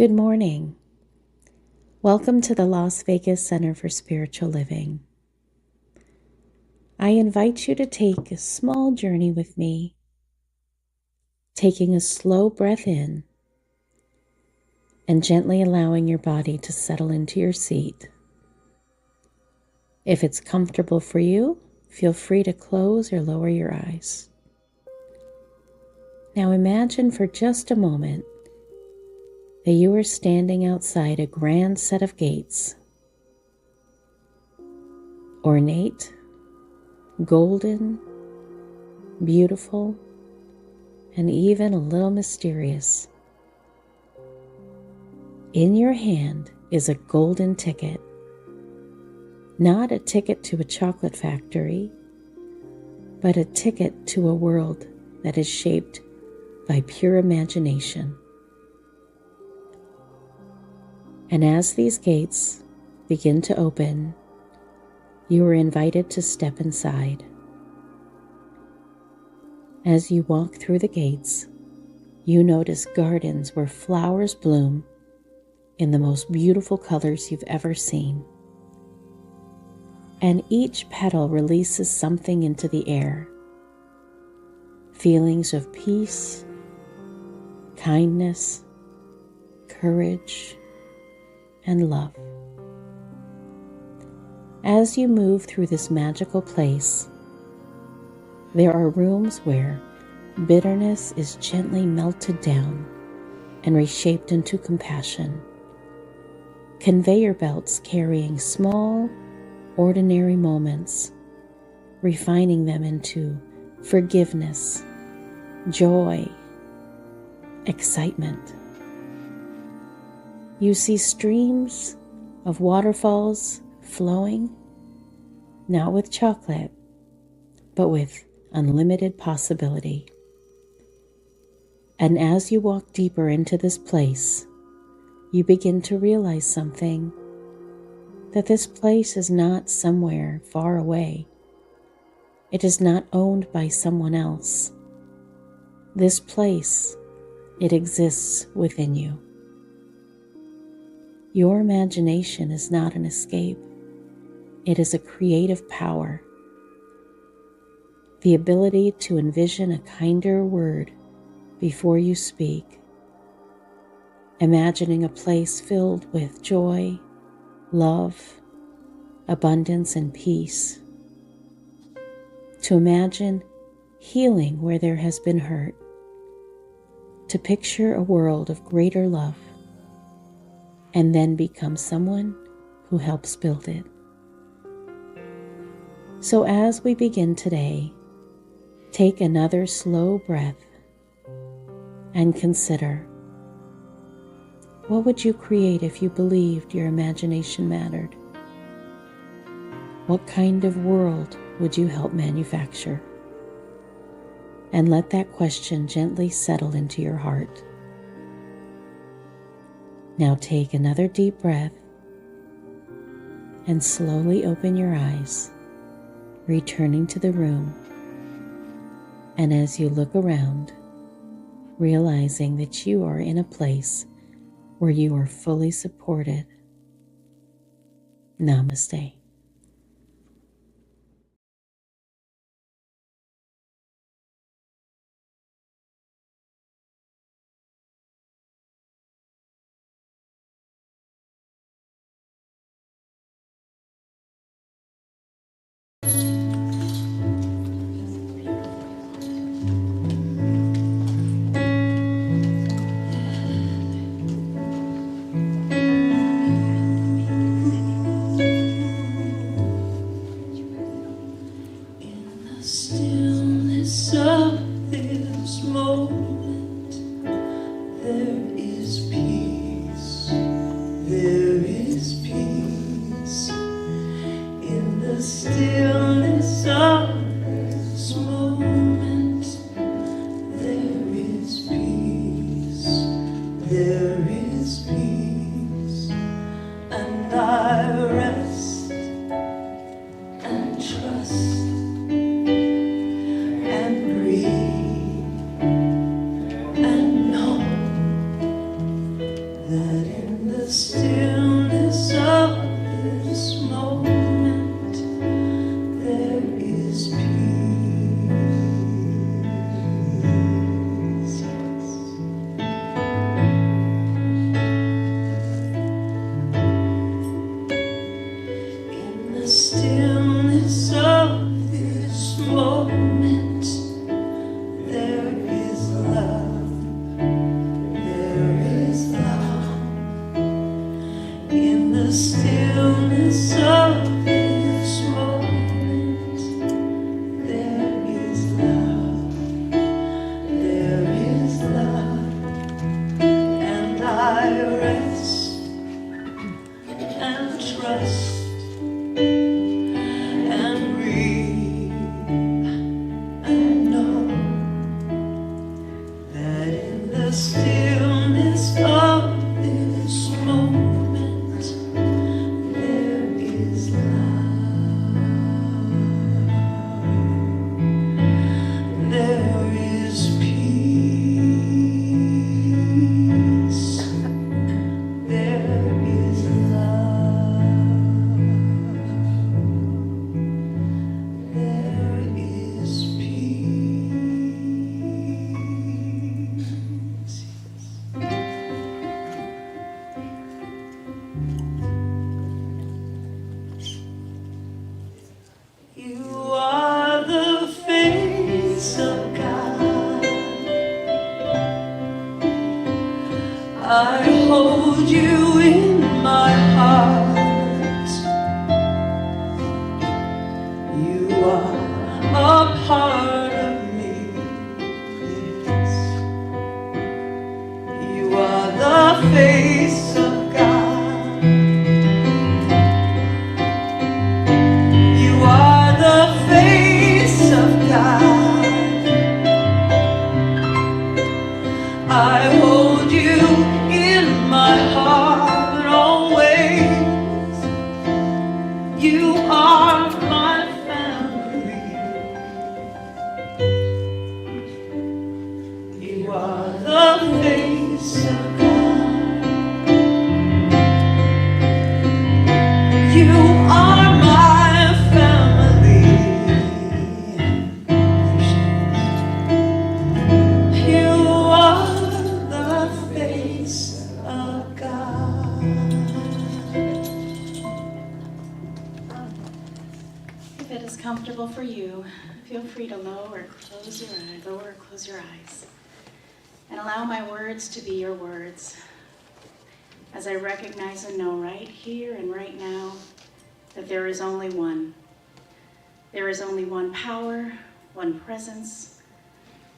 Good morning. Welcome to the Las Vegas Center for Spiritual Living. I invite you to take a small journey with me, taking a slow breath in and gently allowing your body to settle into your seat. If it's comfortable for you, feel free to close or lower your eyes. Now imagine for just a moment that you are standing outside a grand set of gates, ornate, golden, beautiful, and even a little mysterious. In your hand is a golden ticket, not a ticket to a chocolate factory, but a ticket to a world that is shaped by pure imagination. And as these gates begin to open, you are invited to step inside. As you walk through the gates, you notice gardens where flowers bloom in the most beautiful colors you've ever seen. And each petal releases something into the air. Feelings of peace, kindness, courage, and love. As you move through this magical place, there are rooms where bitterness is gently melted down and reshaped into compassion. Conveyor belts carrying small, ordinary moments, refining them into forgiveness, joy, excitement. You see streams of waterfalls flowing, not with chocolate, but with unlimited possibility. And as you walk deeper into this place, you begin to realize something, that this place is not somewhere far away. It is not owned by someone else. This place, it exists within you. Your imagination is not an escape. It is a creative power. The ability to envision a kinder word before you speak. Imagining a place filled with joy, love, abundance, and peace. To imagine healing where there has been hurt. To picture a world of greater love, and then become someone who helps build it. So as we begin today, take another slow breath and consider, what would you create if you believed your imagination mattered? What kind of world would you help manufacture? And let that question gently settle into your heart. Now take another deep breath and slowly open your eyes, returning to the room. And as you look around, realizing that you are in a place where you are fully supported. Namaste. the stillness of this moment, there is love, and I rest and trust and breathe and know that in the stillness of this moment there is love, there is peace, there is love, there is peace. You are the face of God. I hold you in my heart. You are a part of me. Yes. You are the face of God. You are the face of God. I hold you in my heart always. You are my family. You are the face of God. You are my family. You are the face of God. If it is comfortable for you, feel free to lower or close your eyes, and allow my words to be your words, as I recognize and know right here and right now that there is only one. There is only one power, one presence,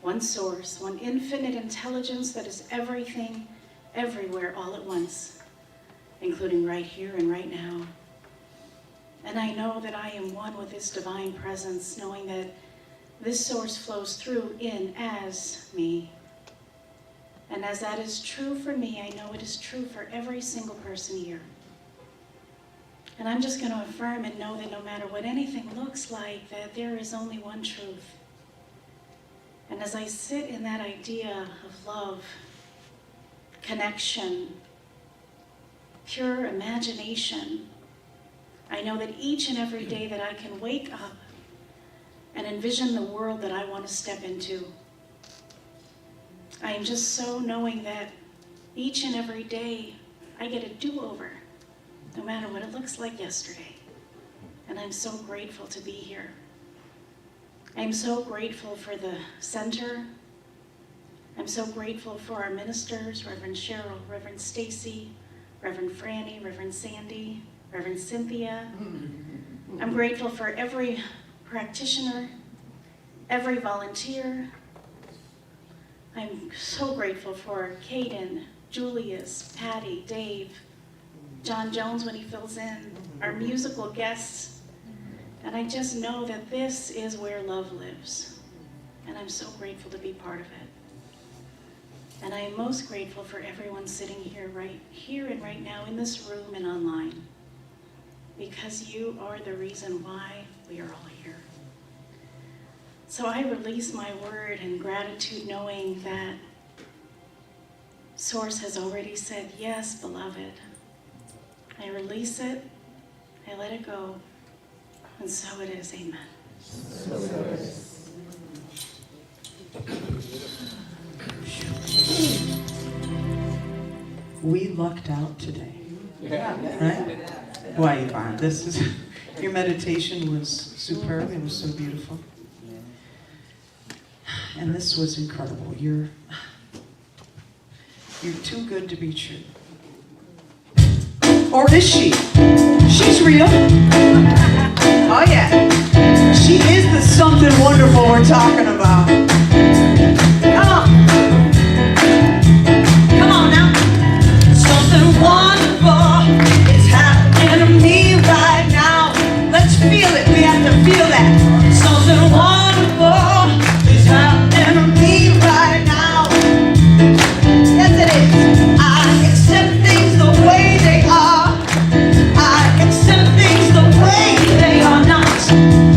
one source, one infinite intelligence that is everything, everywhere, all at once, including right here and right now. And I know that I am one with this divine presence, knowing that this source flows through, in, as me. And as that is true for me, I know it is true for every single person here. And I'm just going to affirm and know that no matter what anything looks like, that there is only one truth. And as I sit in that idea of love, connection, pure imagination, I know that each and every day that I can wake up and envision the world that I want to step into. I am just so knowing that each and every day I get a do-over, no matter what it looks like yesterday. And I'm so grateful to be here. I'm so grateful for the center. I'm so grateful for our ministers, Reverend Cheryl, Reverend Stacy, Reverend Franny, Reverend Sandy, Reverend Cynthia. I'm grateful for every practitioner, every volunteer. I'm so grateful for Caden, Julius, Patty, Dave, John Jones when he fills in, our musical guests. And I just know that this is where love lives. And I'm so grateful to be part of it. And I am most grateful for everyone sitting here, right here and right now in this room and online. Because you are the reason why we are all here. So I release my word in gratitude, knowing that Source has already said, yes, beloved. I release it, I let it go, and so it is, amen. So it is. We lucked out today, right? Why, Yvonne? This is your meditation was superb. It was so beautiful, and this was incredible. You're too good to be true. Or is she? She's real. Oh yeah. She is the something wonderful we're talking about. Come on. Come on now. Something wonderful is happening to me right now. Let's feel it. We have to feel that. Something wonderful is happening to me right now. Yes, it is. I accept things the way they are. I accept things the way they are not.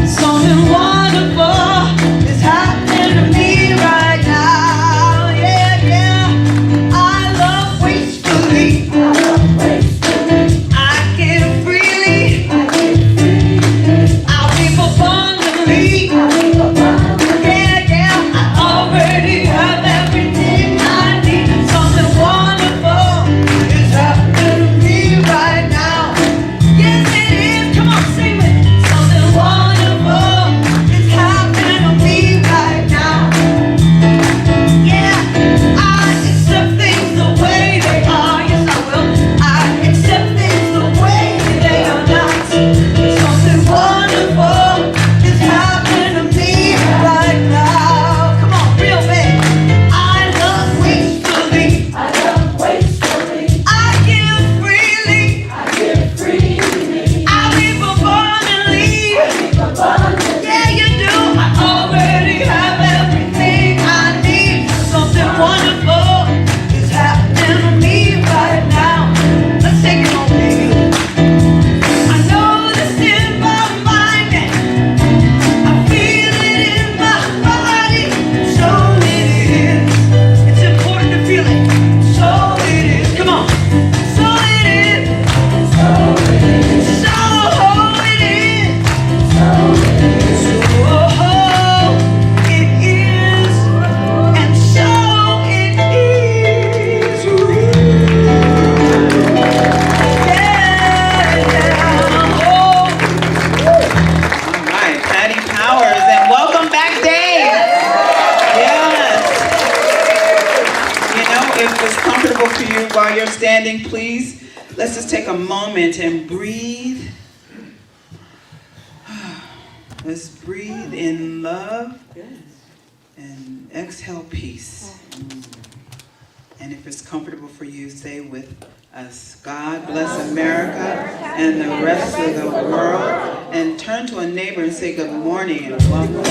Something wonderful is happening to me right now. Yeah, yeah. I love wastefully. I give freely. I reap abundantly. Yeah, yeah. I already have everything I need. Something wonderful is happening to me right now. Yes, it is. Come on, sing with me. Something wonderful is happening to me right now. Yeah, I accept things the way they are. Yes, I will. I accept things the way they are not. Something wonderful is happening to me right now. Come on, real big. I love wastefully. I give freely. I reap abundantly. Yeah, you do. I already have everything I need. Something wonderful is happening to me right now. Let's take it home, baby. I know this in my mind. I feel it in my body. So it is. It's important to feel it. So it is. Come on. So it is. So it is. So it is. And so it is. All right, Patty Powers, and welcome back, Dave. Yes. You know, if it's comfortable for you while you're standing, please, let's just take a moment and breathe. Let's breathe in love and exhale peace. And if it's comfortable for you, say with us, God bless America and the rest of the world. And turn to a neighbor and say good morning and welcome.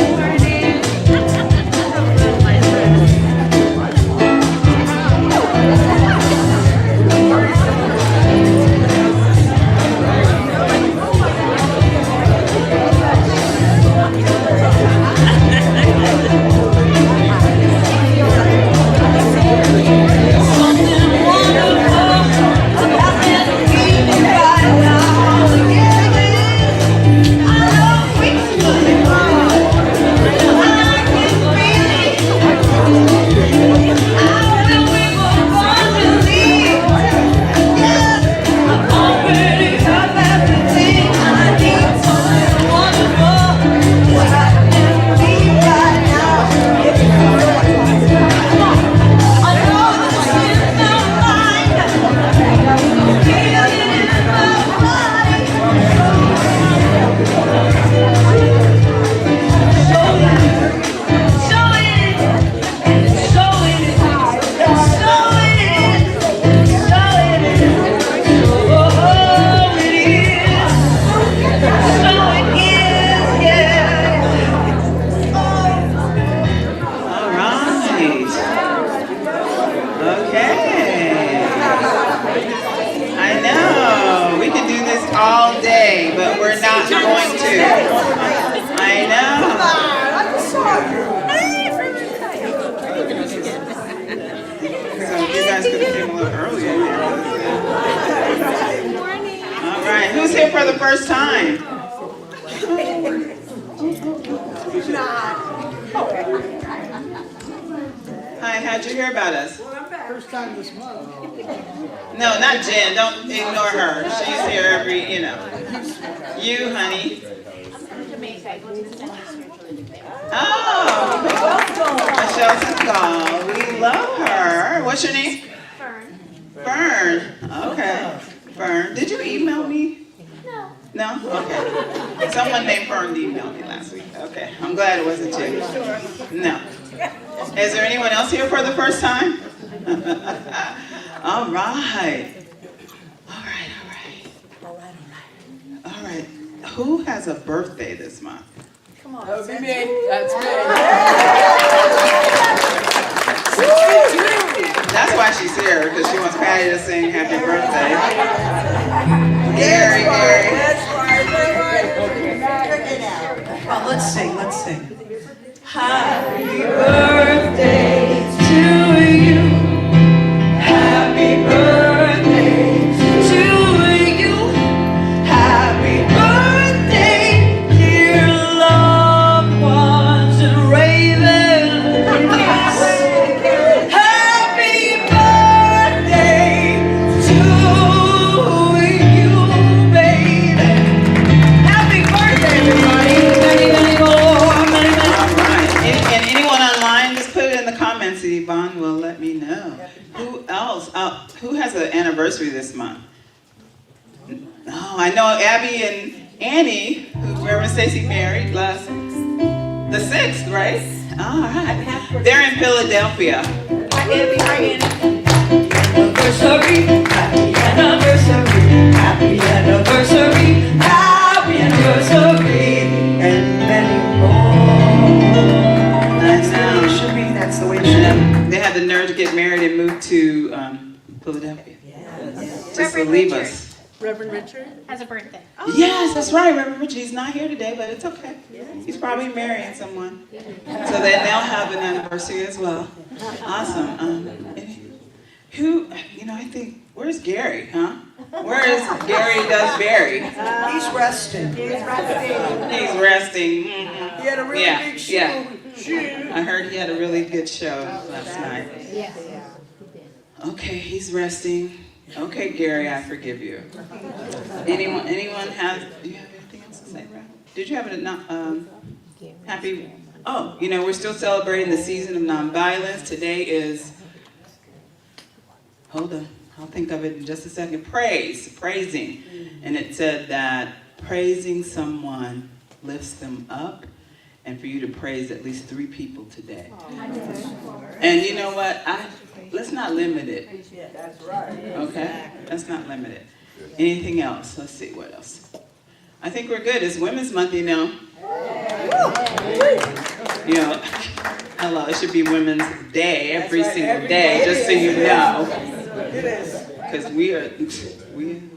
All day, but we're not going to. I know. So you guys could have came a little earlier. All right, who's here for the first time? Hi, how'd you hear about us? First time this month. No, not Jen. Don't ignore her. She's here every, you know. You, honey. Oh, Michelle Segal. We love her. What's your name? Fern. Fern. Okay. Fern, did you email me? No. No? Okay. Someone named Fern emailed me last week. Okay. I'm glad it wasn't you. No. Is there anyone else here for the first time? All right. All right. Who has a birthday this month? Come on. That would be me. That's me. That's why she's here, because she wants Patty to sing happy birthday. Gary. That's right. Well, let's sing. Happy birthday to you. Happy birthday to you. Happy birthday, dear loved ones and ravens. Happy birthday to you, baby. Happy birthday, everybody. Many more. All right. And anyone online, just put it in the comments and Yvonne will let me know. Who else? Who has an anniversary this month? Oh, I know Abby and Annie, who Reverend Stacy married last, the 6th, right? All right. They're in Philadelphia. Anniversary, happy anniversary, happy anniversary, happy anniversary, and many more. That's the way it should be. That's the way it should be. They had the nerve to get married and move to Philadelphia. Just to leave us. Reverend Richard. Has a birthday. Yes, that's right, Reverend Richard. He's not here today, but it's okay. He's probably marrying someone. So then they'll have an anniversary as well. Awesome. Who, I think, where's Gary, huh? Where is Gary Does Barry? He's resting. He's resting. He had a really big show. Yeah. I heard he had a really good show last night. Yes. Okay, he's resting. Okay, Gary, I forgive you. Anyone do you have anything else to say, Brad? Did you have a happy, we're still celebrating the season of nonviolence. Today is, hold on, I'll think of it in just a second, praising. And it said that praising someone lifts them up, and for you to praise at least 3 people today. And you know what? Let's not limit it. That's right. Okay? Let's not limit it. Anything else? Let's see, what else? I think we're good. It's Women's Month, Hello, it should be Women's Day every single day, just so you know. It is. Because we're the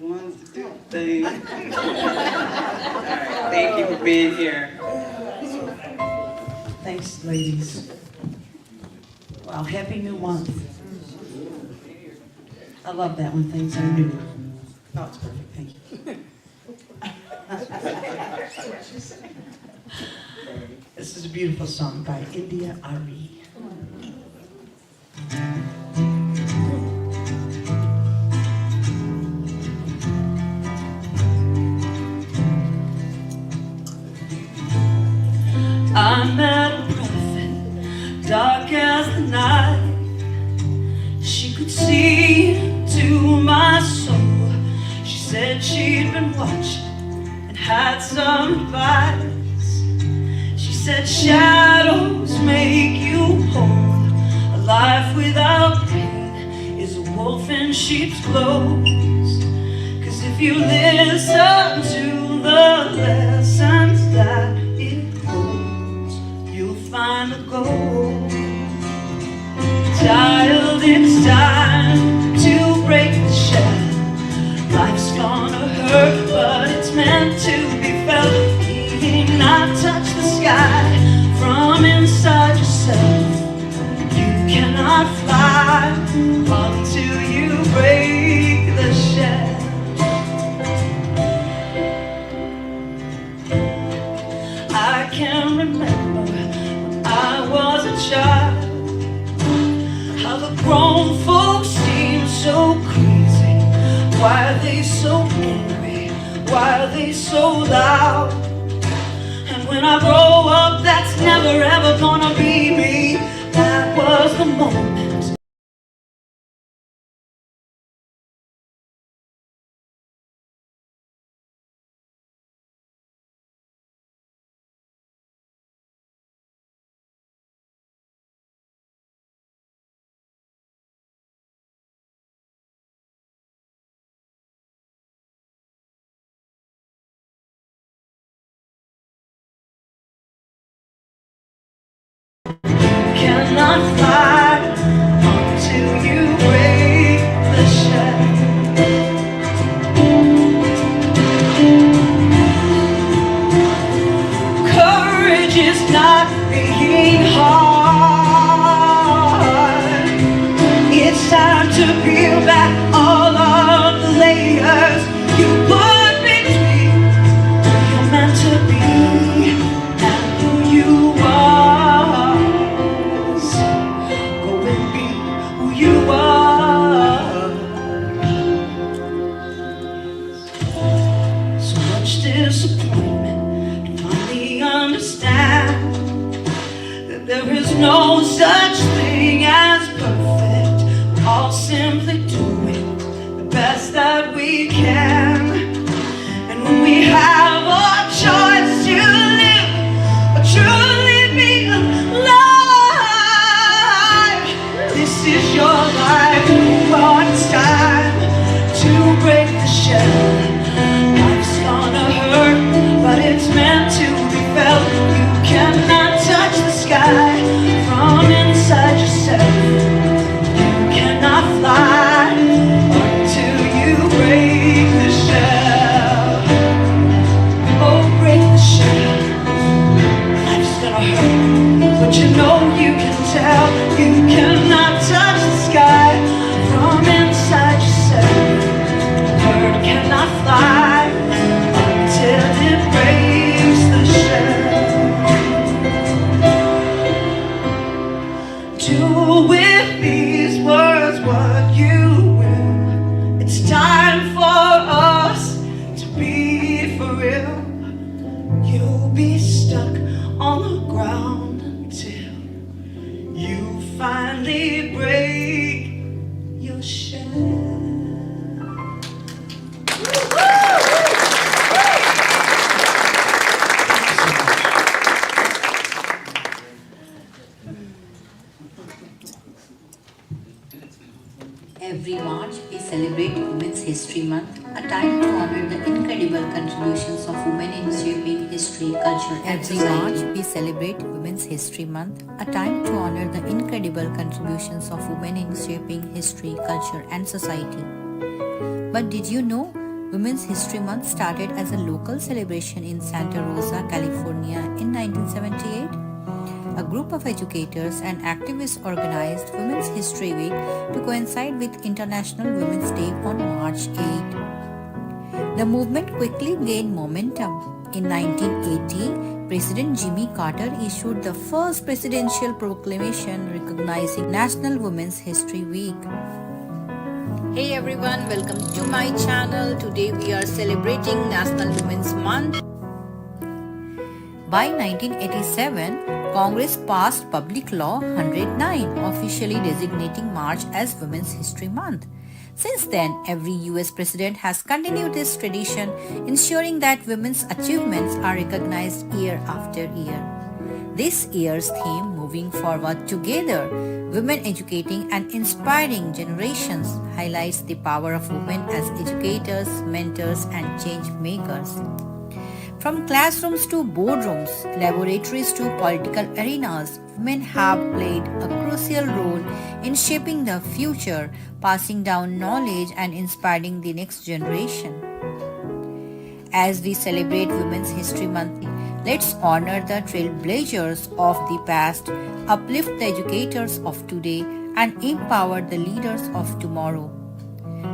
ones that do things. All right, thank you for being here. Thanks, ladies. Wow, happy new month. I love that when things are new. Oh, it's perfect, thank you. This is a beautiful song by India Ari. I met a prophet, dark as the night. She could see into my soul. She said she'd been watching and had some advice. She said shadows make you whole. A life without pain is a wolf in sheep's clothes. 'Cause if you listen to the lessons that it holds, you'll find a goal. Child, it's time to break the shell. Life's gonna hurt, but it's meant to be felt. Not touch the sky from inside yourself. You cannot fly until you break the shell. I can remember when I was a child, how the grown folks seem so crazy. Why are they so angry? Why are they so loud? And when I grow up, that's never ever gonna be me. That was the moment not being hard. It's time to peel back all of the layers you put between who you're meant to be and who you are. Go and be who you are. So much disappointment to finally understand that there is no such thing as perfect. We're all simply doing the best that we can. And when we have a choice to live or truly be alive, this is your life. Oh, it's time to break the shell. Life's gonna hurt, but it's meant to be felt. You cannot touch the sky from inside yourself. You cannot fly until you break the shell. Oh, break the shell. Life's gonna hurt, but you know you can tell. You cannot touch the sky from inside yourself. A bird cannot fly until it breaks the shell. Do with these words what you will. It's time for us to be for real. You'll be stuck on the ground until you finally break your shell. Every March, we celebrate Women's History Month, a time to honor the incredible contributions of women in shaping history, culture, and society. Every March, we celebrate Women's History Month, a time to honor the incredible contributions of women in shaping history, culture, and society. But did you know Women's History Month started as a local celebration in Santa Rosa, California in 1978? A group of educators and activists organized Women's History Week to coincide with International Women's Day on March 8. The movement quickly gained momentum. In 1980, President Jimmy Carter issued the first presidential proclamation recognizing National Women's History Week. Hey everyone, welcome to my channel. Today we are celebrating National Women's Month. By 1987, Congress passed Public Law 109, officially designating March as Women's History Month. Since then, every US president has continued this tradition, ensuring that women's achievements are recognized year after year. This year's theme, Moving Forward Together, Women Educating and Inspiring Generations, highlights the power of women as educators, mentors, and change makers. From classrooms to boardrooms, laboratories to political arenas, women have played a crucial role in shaping the future, passing down knowledge and inspiring the next generation. As we celebrate Women's History Month, let's honor the trailblazers of the past, uplift the educators of today, and empower the leaders of tomorrow.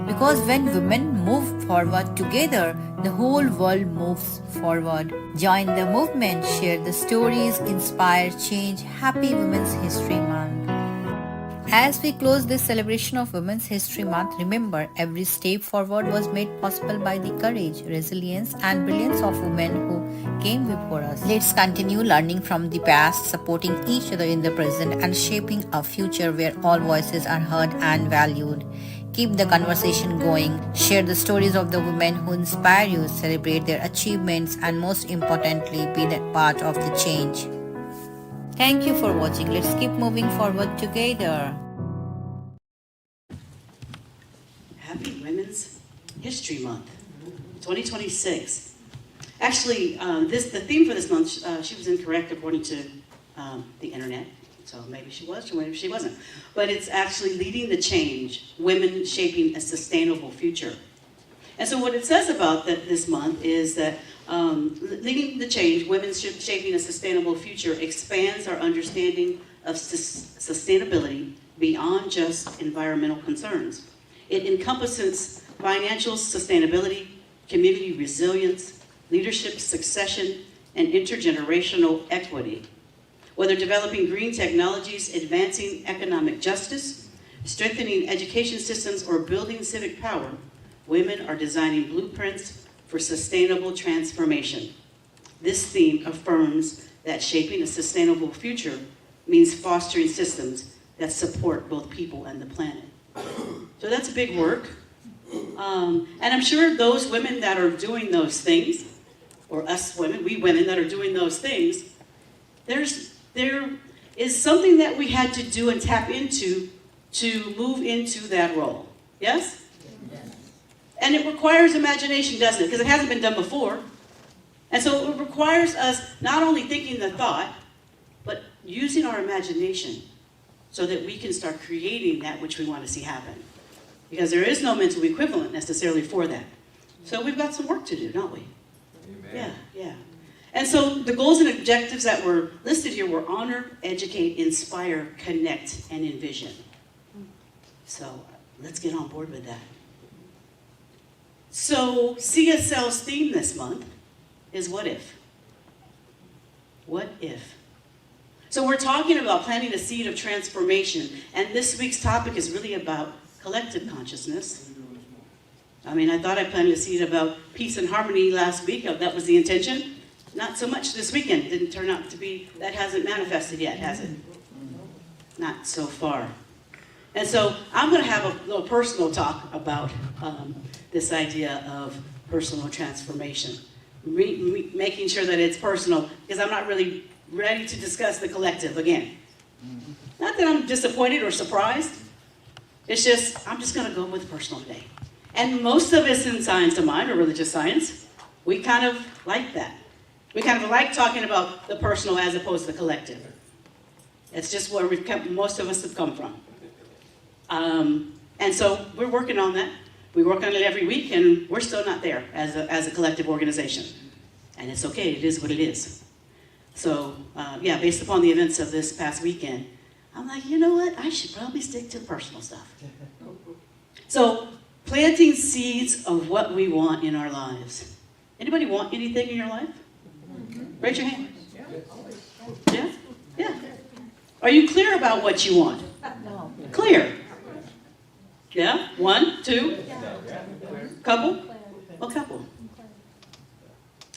Because when women move forward together, the whole world moves forward. Join the movement, share the stories, inspire change. Happy Women's History Month. As we close this celebration of Women's History Month, remember every step forward was made possible by the courage, resilience, and brilliance of women who came before us. Let's continue learning from the past, supporting each other in the present, and shaping a future where all voices are heard and valued. Keep the conversation going, share the stories of the women who inspire you, celebrate their achievements, and most importantly, be that part of the change. Thank you for watching. Let's keep moving forward together. Happy Women's History Month, 2026. Actually, the theme for this month, she was incorrect according to the internet. So maybe she was, or maybe she wasn't. But it's actually leading the change, women shaping a sustainable future. And so what it says about this month is that Leading the change, women shaping a sustainable future expands our understanding of sustainability beyond just environmental concerns. It encompasses financial sustainability, community resilience, leadership succession, and intergenerational equity. Whether developing green technologies, advancing economic justice, strengthening education systems, or building civic power, women are designing blueprints for sustainable transformation. This theme affirms that shaping a sustainable future means fostering systems that support both people and the planet. So that's big work. And I'm sure those women that are doing those things, or us women, we women that are doing those things, there is something that we had to do and tap into to move into that role. Yes? And it requires imagination, doesn't it? Because it hasn't been done before. And so it requires us not only thinking the thought, but using our imagination so that we can start creating that which we want to see happen. Because there is no mental equivalent necessarily for that. So we've got some work to do, don't we? Amen. Yeah. And so the goals and objectives that were listed here were honor, educate, inspire, connect, and envision. So let's get on board with that. So CSL's theme this month is what if? What if? So we're talking about planting a seed of transformation, and this week's topic is really about collective consciousness. I mean, I thought I planted a seed about peace and harmony last week. That was the intention. Not so much this weekend. Didn't turn out to be, that hasn't manifested yet, has it? Not so far. And so I'm going to have a little personal talk about this idea of personal transformation. Making sure that it's personal, because I'm not really ready to discuss the collective again. Not that I'm disappointed or surprised. It's just, I'm just going to go with personal today. And most of us in science of mind, or religious science, we kind of like that. We kind of like talking about the personal as opposed to the collective. It's just where most of us have come from. And so we're working on that. We work on it every week, and we're still not there as a collective organization. And it's okay, it is what it is. So, yeah, based upon the events of this past weekend, I'm like, you know what? I should probably stick to the personal stuff. So, planting seeds of what we want in our lives. Anybody want anything in your life? Raise your hand. Yeah? Yeah. Are you clear about what you want? No. Clear. Yeah? One, two? Couple? A couple.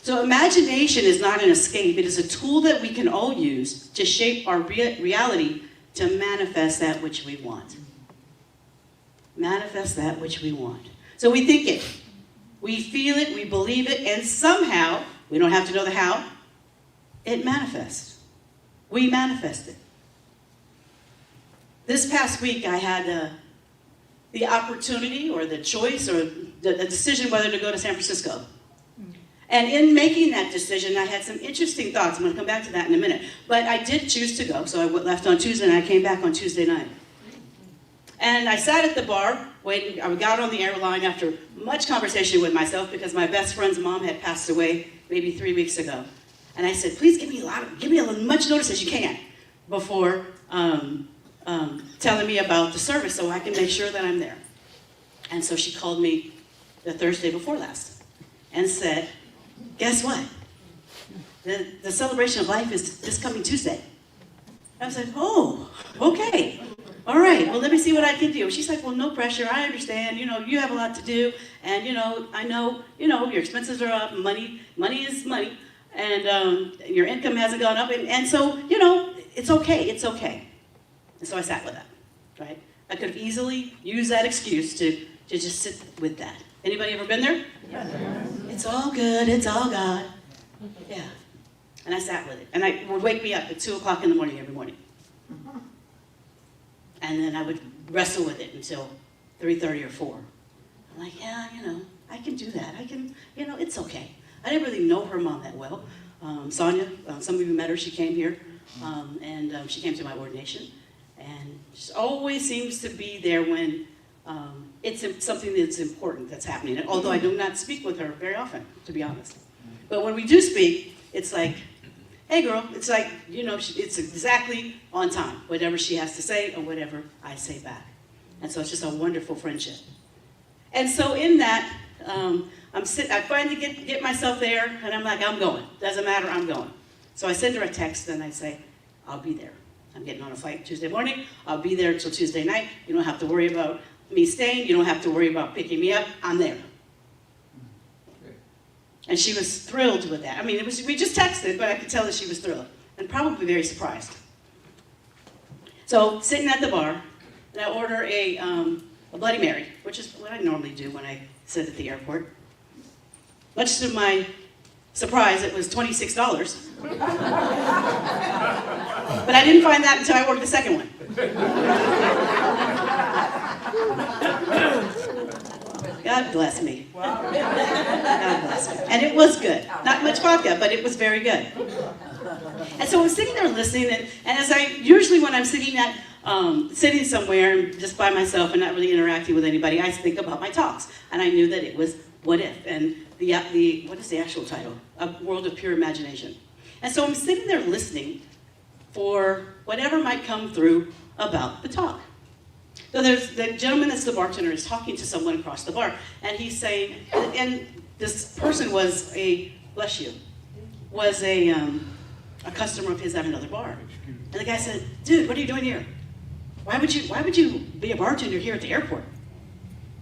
So imagination is not an escape. It is a tool that we can all use to shape our reality to manifest that which we want. Manifest that which we want. So we think it, we feel it, we believe it, and somehow, we don't have to know the how, it manifests. We manifest it. This past week I had the opportunity or the choice or the decision whether to go to San Francisco. And in making that decision, I had some interesting thoughts. I'm going to come back to that in a minute. But I did choose to go, so I left on Tuesday and I came back on Tuesday night. And I sat at the bar, waiting. I got on the airline after much conversation with myself because my best friend's mom had passed away maybe 3 weeks ago. And I said, please give me as much notice as you can before telling me about the service so I can make sure that I'm there. And so she called me the Thursday before last and said, guess what? The celebration of life is this coming Tuesday. I was like, oh, okay. All right, well, let me see what I can do. She's like, well, no pressure. I understand. You have a lot to do. And, I know, your expenses are up. Money is money. And your income hasn't gone up. And so, it's okay. It's okay. And so I sat with that, right? I could have easily used that excuse to just sit with that. Anybody ever been there? Yeah. It's all good. It's all God. Yeah. And I sat with it. And it would wake me up at 2 o'clock in the morning every morning. And then I would wrestle with it until 3:30 or 4. I'm like, yeah, I can do that. I can, it's okay. I didn't really know her mom that well. Sonia, some of you met her. She came here, and she came to my ordination. And she always seems to be there when it's something that's important that's happening. Although I do not speak with her very often, to be honest. But when we do speak, it's like, hey girl, it's like, it's exactly on time, whatever she has to say or whatever I say back. And so it's just a wonderful friendship. And so in that, I finally get myself there, and I'm like, I'm going. Doesn't matter, I'm going. So I send her a text, and I say, I'll be there. I'm getting on a flight Tuesday morning. I'll be there until Tuesday night. You don't have to worry about me staying. You don't have to worry about picking me up. I'm there. And she was thrilled with that. I mean, we just texted, but I could tell that she was thrilled and probably very surprised. So sitting at the bar, and I order a Bloody Mary, which is what I normally do when I sit at the airport. Much to my surprise, it was $26. But I didn't find that until I ordered the second one. God bless me. God bless me. And it was good. Not much vodka, but it was very good. And so I was sitting there listening, and as usually when I'm sitting somewhere just by myself and not really interacting with anybody, I think about my talks. And I knew that it was What If, and what is the actual title? A World of Pure Imagination. And so I'm sitting there listening for whatever might come through about the talk. So there's the gentleman that's the bartender is talking to someone across the bar, and he's saying, and this person was a customer of his at another bar. And the guy said, dude, what are you doing here? Why would you be a bartender here at the airport?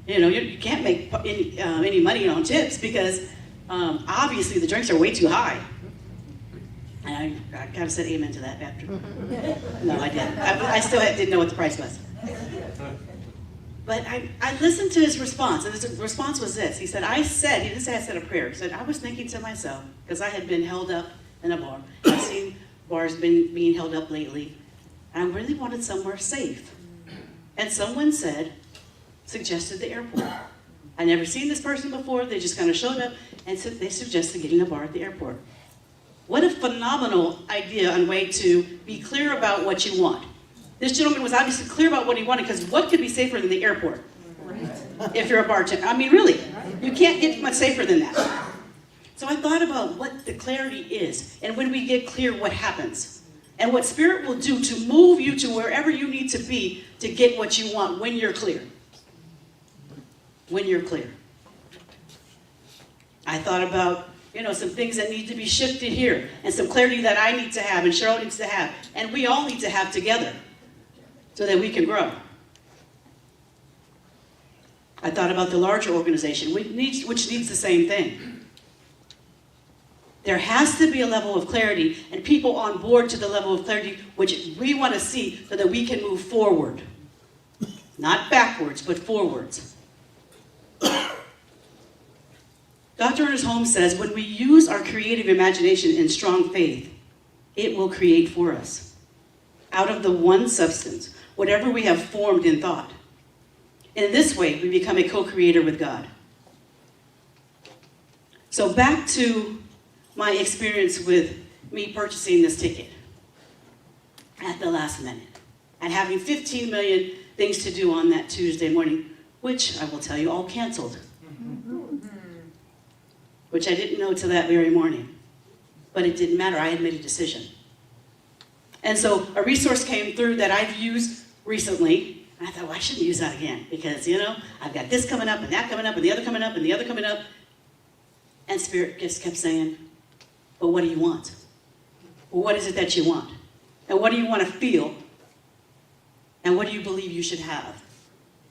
You can't make any money on tips because obviously the drinks are way too high. And I kind of said amen to that after. No, I didn't. I still didn't know what the price was. But I listened to his response, and his response was this. He didn't say I said a prayer. He said, I was thinking to myself, because I had been held up in a bar. I've seen bars being held up lately. And I really wanted somewhere safe. And someone suggested the airport. I never seen this person before. They just kind of showed up, and they suggested getting a bar at the airport. What a phenomenal idea and way to be clear about what you want. This gentleman was obviously clear about what he wanted, because what could be safer than the airport? If you're a bartender. I mean, really, you can't get much safer than that. So I thought about what the clarity is, and when we get clear, what happens, and what Spirit will do to move you to wherever you need to be to get what you want when you're clear. When you're clear. I thought about some things that need to be shifted here, and some clarity that I need to have, and Cheryl needs to have, and we all need to have together, so that we can grow. I thought about the larger organization, which needs the same thing. There has to be a level of clarity, and people on board to the level of clarity which we want to see, so that we can move forward. Not backwards, but forwards. Dr. Ernest Holmes says, when we use our creative imagination and strong faith, it will create for us. Out of the one substance, whatever we have formed in thought. In this way, we become a co-creator with God. So back to my experience with me purchasing this ticket at the last minute, and having 15 million things to do on that Tuesday morning, which I will tell you all canceled. Which I didn't know till that very morning. But it didn't matter, I had made a decision. And so a resource came through that I've used recently, and I thought, well, I shouldn't use that again, because, I've got this coming up, and that coming up, and the other coming up, and the other coming up. And Spirit just kept saying, but what do you want? Well, what is it that you want? And what do you want to feel? And what do you believe you should have?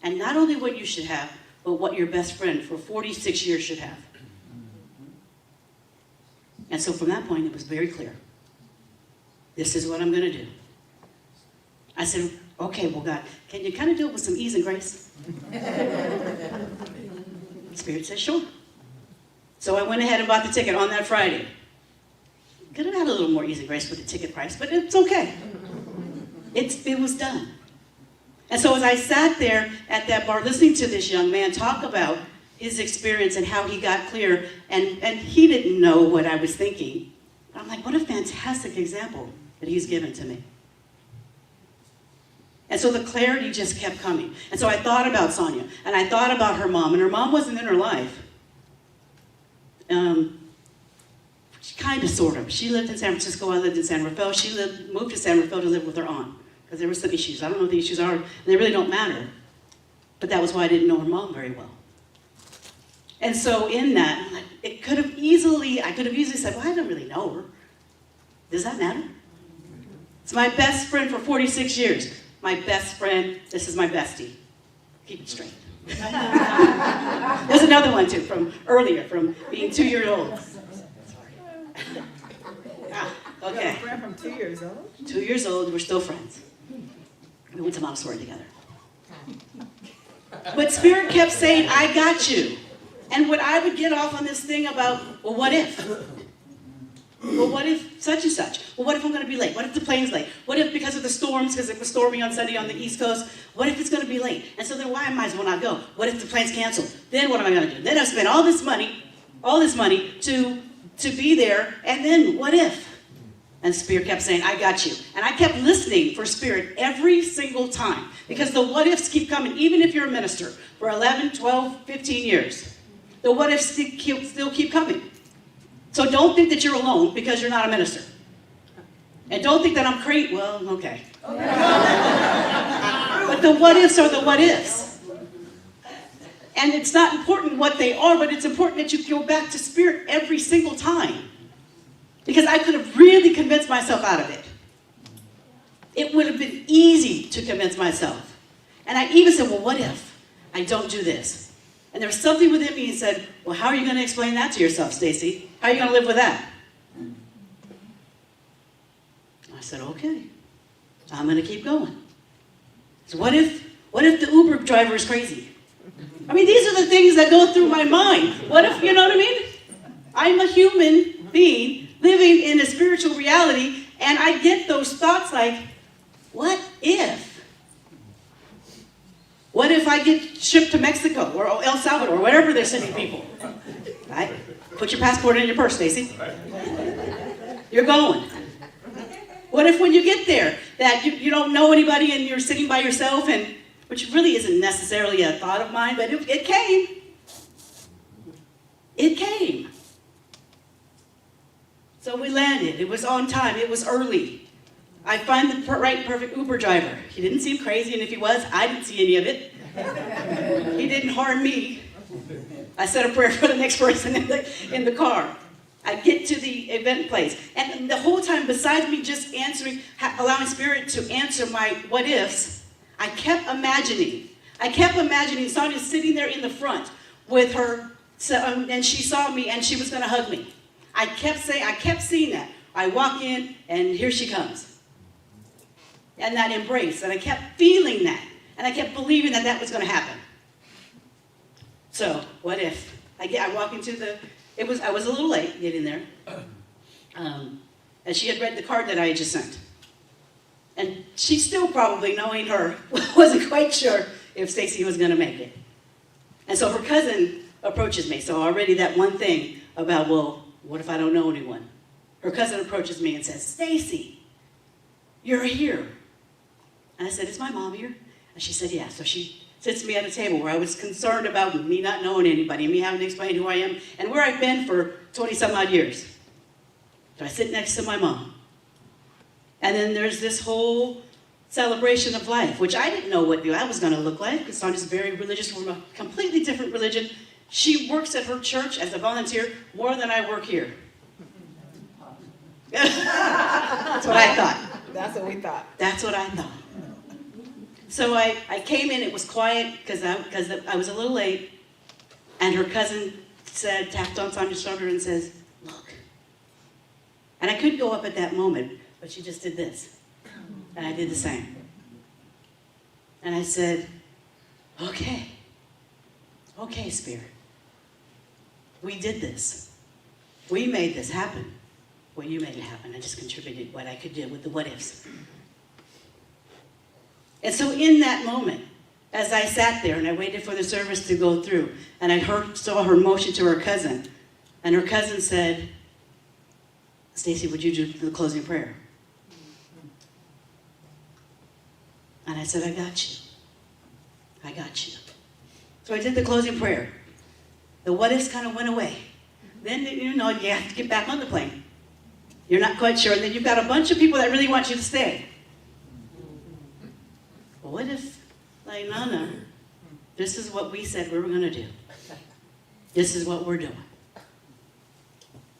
And not only what you should have, but what your best friend for 46 years should have. And so from that point, it was very clear. This is what I'm going to do. I said, okay, well, God, can you kind of do it with some ease and grace? Spirit said, sure. So I went ahead and bought the ticket on that Friday. Could have had a little more ease and grace with the ticket price, but it's okay. It was done. And so as I sat there at that bar listening to this young man talk about his experience and how he got clear, and he didn't know what I was thinking. But I'm like, what a fantastic example that he's given to me. And so the clarity just kept coming. And so I thought about Sonia, and I thought about her mom, and her mom wasn't in her life. kind of, sort of. She lived in San Francisco, I lived in San Rafael. She moved to San Rafael to live with her aunt, because there were some issues. I don't know what the issues are, and they really don't matter. But that was why I didn't know her mom very well. And so in that, I could have easily said, well, I don't really know her. Does that matter? It's my best friend for 46 years. My best friend, this is my bestie. Keep it straight. There's another one too, from earlier, from being 2 years old. Sorry. Okay. A friend from 2 years old? 2 years old, we're still friends. We went to Montessori together. But Spirit kept saying, I got you. And when I would get off on this thing about, well, what if? Well, what if such and such? Well, what if I'm going to be late? What if the plane's late? What if because of the storms, because it was stormy on Sunday on the East Coast, what if it's going to be late? And so then why might as well not go? What if the plane's canceled? Then what am I going to do? Then I spend all this money to be there, and then what if? And Spirit kept saying, I got you. And I kept listening for Spirit every single time, because the what ifs keep coming, even if you're a minister for 11, 12, 15 years. The what ifs still keep coming. So don't think that you're alone because you're not a minister. And don't think that I'm crazy. Well, okay. But the what ifs are the what ifs. And it's not important what they are, but it's important that you go back to Spirit every single time. Because I could have really convinced myself out of it. It would have been easy to convince myself. And I even said, well, what if I don't do this? And there was something within me that said, well, how are you going to explain that to yourself, Stacy? How are you going to live with that? I said, okay, I'm going to keep going. So what if the Uber driver is crazy? I mean, these are the things that go through my mind. What if, you know what I mean? I'm a human being living in a spiritual reality, and I get those thoughts like, what if? What if I get shipped to Mexico or El Salvador, or wherever they're sending people? Right? Put your passport in your purse, Stacy. You're going. What if when you get there that you don't know anybody and you're sitting by yourself, and which really isn't necessarily a thought of mine, but it came. It came. So we landed. It was on time. It was early. I find the perfect Uber driver. He didn't seem crazy, and if he was, I didn't see any of it. He didn't harm me. I said a prayer for the next person in the car. I get to the event place, and the whole time, besides me just answering, allowing Spirit to answer my what ifs, I kept imagining Sonia sitting there in the front with her, and she saw me, and she was going to hug me. I kept seeing that. I walk in, and here she comes. And that embrace, and I kept feeling that, and I kept believing that that was going to happen. So, what if? I walk into I was a little late getting there, and she had read the card that I had just sent. And she still probably, knowing her, wasn't quite sure if Stacy was going to make it. And so her cousin approaches me, so already that one thing about, well, what if I don't know anyone? Her cousin approaches me and says, Stacy, you're here. And I said, is my mom here? And she said, yeah. So she sits me at a table where I was concerned about me not knowing anybody, me having to explain who I am and where I've been for 20-some odd years. So I sit next to my mom. And then there's this whole celebration of life, which I didn't know what I was going to look like, because Sonia's very religious from a completely different religion. She works at her church as a volunteer more than I work here. That's what I thought. That's what we thought. That's what I thought. So I came in, it was quiet because I was a little late, and her cousin tapped on Sonia's shoulder and says, look. And I couldn't go up at that moment, but she just did this. And I did the same. And I said, okay, Spirit. We did this. We made this happen. Well, you made it happen. I just contributed what I could do with the what ifs. And so in that moment, as I sat there and I waited for the service to go through, and I saw her motion to her cousin, and her cousin said, Stacy, would you do the closing prayer? And I said, I got you. I got you. So I did the closing prayer. The what ifs kind of went away. Then, you have to get back on the plane. You're not quite sure, and then you've got a bunch of people that really want you to stay. Well, what if, like, no, this is what we said we were going to do. This is what we're doing.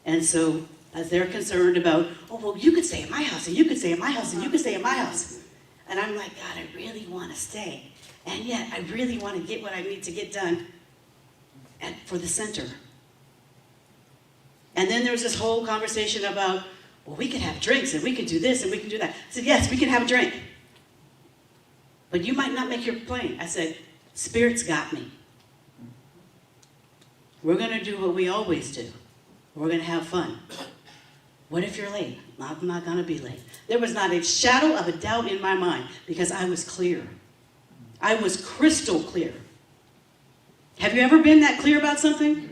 And so, as they're concerned about, oh, well, you could stay in my house, and you could stay in my house, and you could stay in my house. And I'm like, God, I really want to stay. And yet, I really want to get what I need to get done for the center. And then there was this whole conversation about, well, we could have drinks, and we could do this, and we could do that. I said, yes, we can have a drink. But you might not make your plane. I said, Spirit's got me. We're going to do what we always do. We're going to have fun. What if you're late? I'm not going to be late. There was not a shadow of a doubt in my mind because I was clear. I was crystal clear. Have you ever been that clear about something?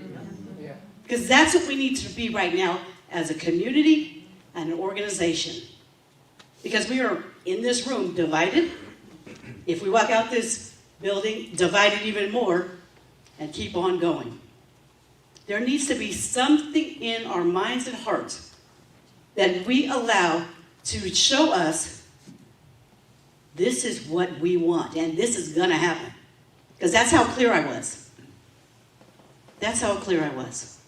Yeah. Because that's what we need to be right now as a community and an organization. Because we are in this room divided. If we walk out this building, divided even more, and keep on going. There needs to be something in our minds and hearts that we allow to show us this is what we want, and this is going to happen. Because that's how clear I was. That's how clear I was.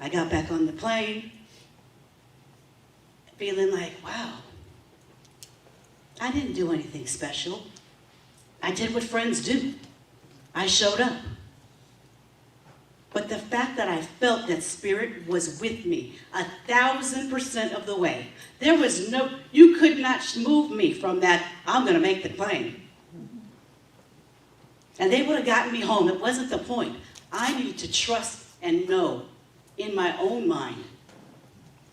I got back on the plane, feeling like, wow, I didn't do anything special. I did what friends do. I showed up. But the fact that I felt that Spirit was with me 1,000% of the way, there was no, you could not move me from that, I'm going to make the plane. And they would have gotten me home. It wasn't the point. I needed to trust and know in my own mind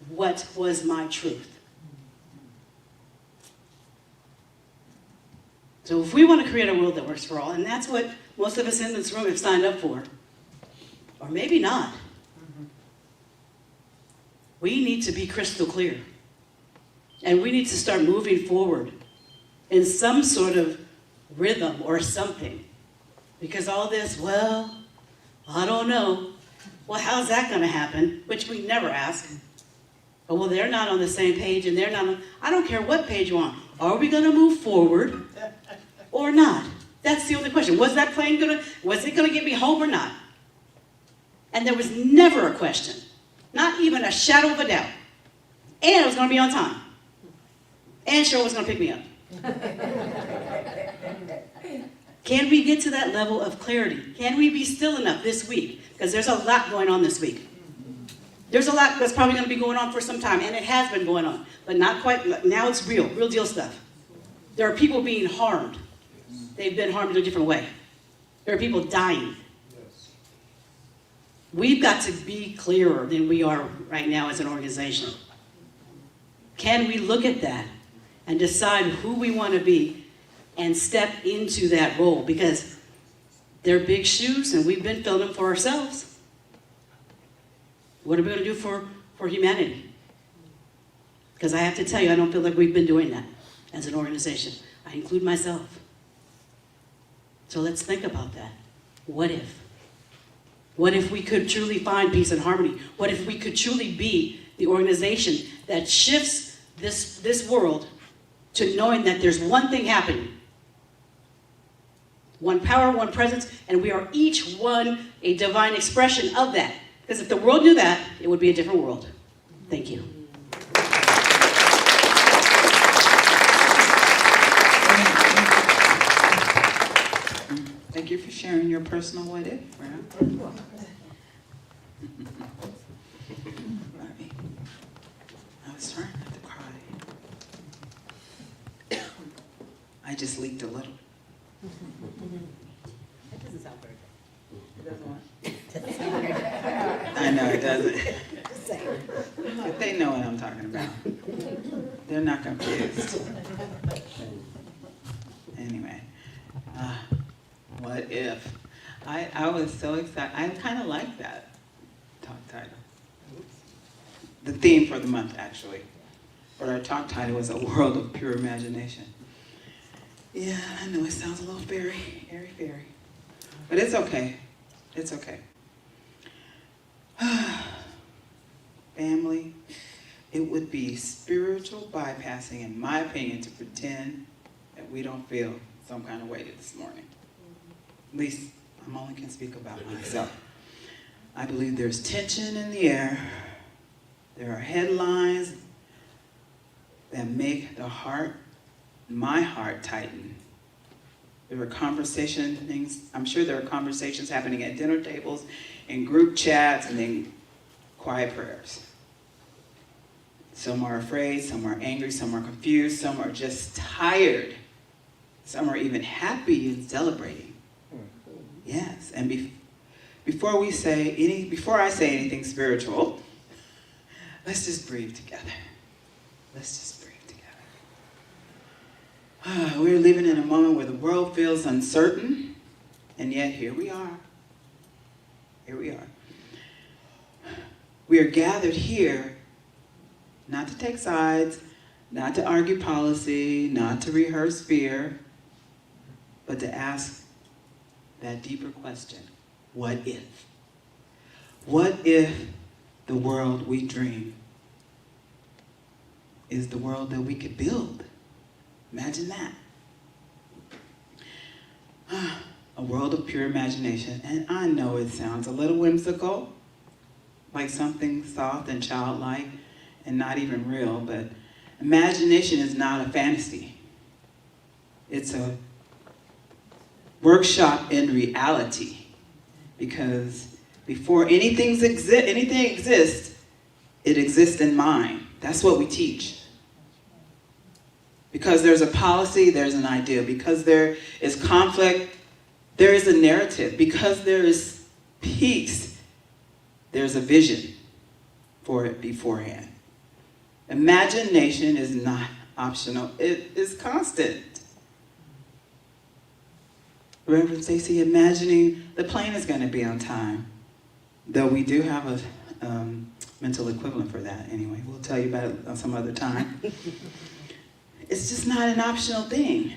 what was my truth. So if we want to create a world that works for all, and that's what most of us in this room have signed up for, or maybe not, we need to be crystal clear. And we need to start moving forward in some sort of rhythm or something. Because all this, well, I don't know. Well, how's that going to happen? Which we never ask. But, well, they're not on the same page, and they're not on, I don't care what page you're on. Are we going to move forward or not? That's the only question. Was that plane was it going to get me home or not? And there was never a question, not even a shadow of a doubt. And it was going to be on time. And Cheryl was going to pick me up. Can we get to that level of clarity? Can we be still enough this week? Because there's a lot going on this week. There's a lot that's probably going to be going on for some time, and it has been going on. But not quite, now it's real deal stuff. There are people being harmed. They've been harmed in a different way. There are people dying. We've got to be clearer than we are right now as an organization. Can we look at that and decide who we want to be and step into that role? Because they're big shoes, and we've been filling them for ourselves. What are we going to do for humanity? Because I have to tell you, I don't feel like we've been doing that as an organization. I include myself. So let's think about that. What if? What if we could truly find peace and harmony? What if we could truly be the organization that shifts this world to knowing that there's one thing happening? One power, one presence, and we are each one a divine expression of that. Because if the world knew that, it would be a different world. Thank you. Thank you for sharing your personal what if, Brown. I was trying not to cry. I just leaked a little. That doesn't sound very good. It doesn't what? I know it doesn't. But they know what I'm talking about. They're not confused. Anyway, what if? I was so excited. I kind of like that talk title. The theme for the month, actually. But our talk title was A World of Pure Imagination. Yeah, I know it sounds a little airy-fairy. But it's okay. It's okay. family, it would be spiritual bypassing, in my opinion, to pretend that we don't feel some kind of way this morning. At least I only can speak about myself. I believe there's tension in the air. There are headlines that make the heart, my heart, tighten. There are I'm sure there are conversations happening at dinner tables, in group chats, and in quiet prayers. Some are afraid, some are angry, some are confused, some are just tired. Some are even happy and celebrating. Yes, and before I say anything spiritual, let's just breathe together. Let's just breathe together. We're living in a moment where the world feels uncertain, and yet here we are. Here we are. We are gathered here not to take sides, not to argue policy, not to rehearse fear, but to ask that deeper question: what if? What if the world we dream is the world that we could build? Imagine that. A world of pure imagination. And I know it sounds a little whimsical, like something soft and childlike and not even real, but imagination is not a fantasy. It's a workshop in reality, because before anything exists, it exists in mind. That's what we teach. Because there's a policy, there's an idea. Because there is conflict, there is a narrative. Because there is peace, there's a vision for it beforehand. Imagination is not optional, it is constant. Reverend Stacy, imagining the plane is going to be on time, though we do have a mental equivalent for that anyway. We'll tell you about it some other time. It's just not an optional thing.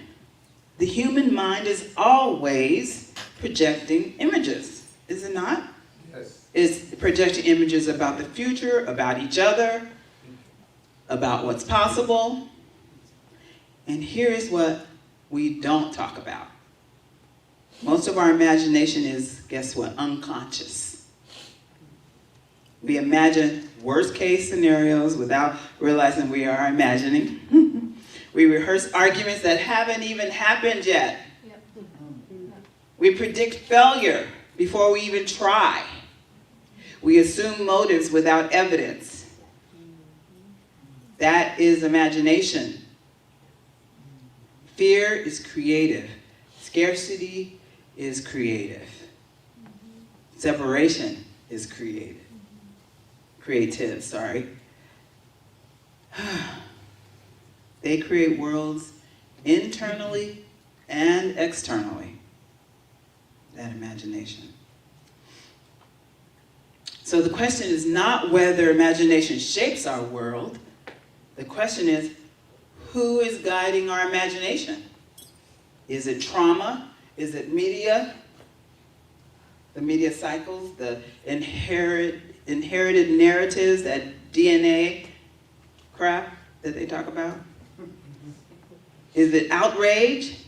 The human mind is always projecting images, is it not? Yes. It's projecting images about the future, about each other, about what's possible. And here is what we don't talk about. Most of our imagination is, guess what, unconscious. We imagine worst case scenarios without realizing we are imagining. We rehearse arguments that haven't even happened yet. We predict failure before we even try. We assume motives without evidence. That is imagination. Fear is creative. Scarcity is creative. Separation is creative. They create worlds internally and externally. That imagination. So the question is not whether imagination shapes our world. The question is, who is guiding our imagination? Is it trauma? Is it media? The media cycles, the inherited narratives, that DNA crap that they talk about? Is it outrage?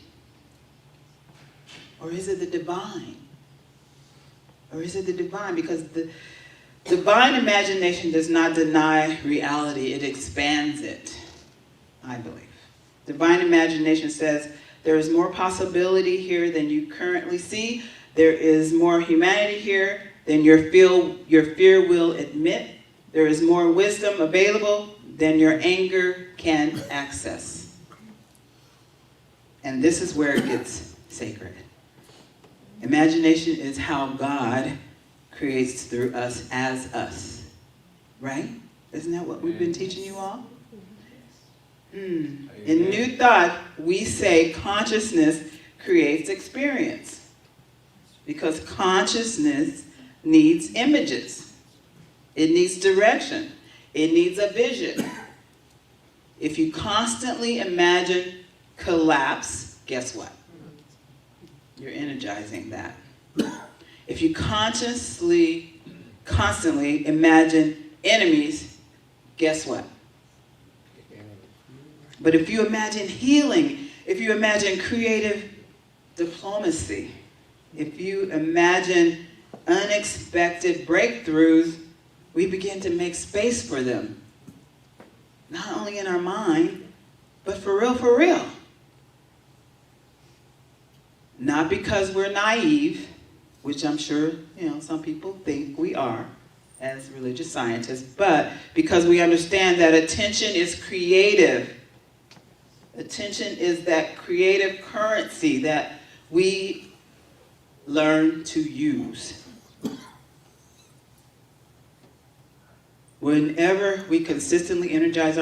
Or is it the divine? Because the divine imagination does not deny reality, it expands it, I believe. Divine imagination says, there is more possibility here than you currently see. There is more humanity here than your fear will admit. There is more wisdom available than your anger can access. And this is where it gets sacred. Imagination is how God creates through us as us. Right? Isn't that what we've been teaching you all? In New Thought, we say consciousness creates experience. Because consciousness needs images. It needs direction. It needs a vision. If you constantly imagine collapse, guess what? You're energizing that. If you constantly imagine enemies, guess what? But if you imagine healing, if you imagine creative diplomacy, if you imagine unexpected breakthroughs, we begin to make space for them. Not only in our mind, but for real. Not because we're naive, which I'm sure, some people think we are as religious scientists, but because we understand that attention is creative. Attention is that creative currency that we learn to use. Whenever we consistently energize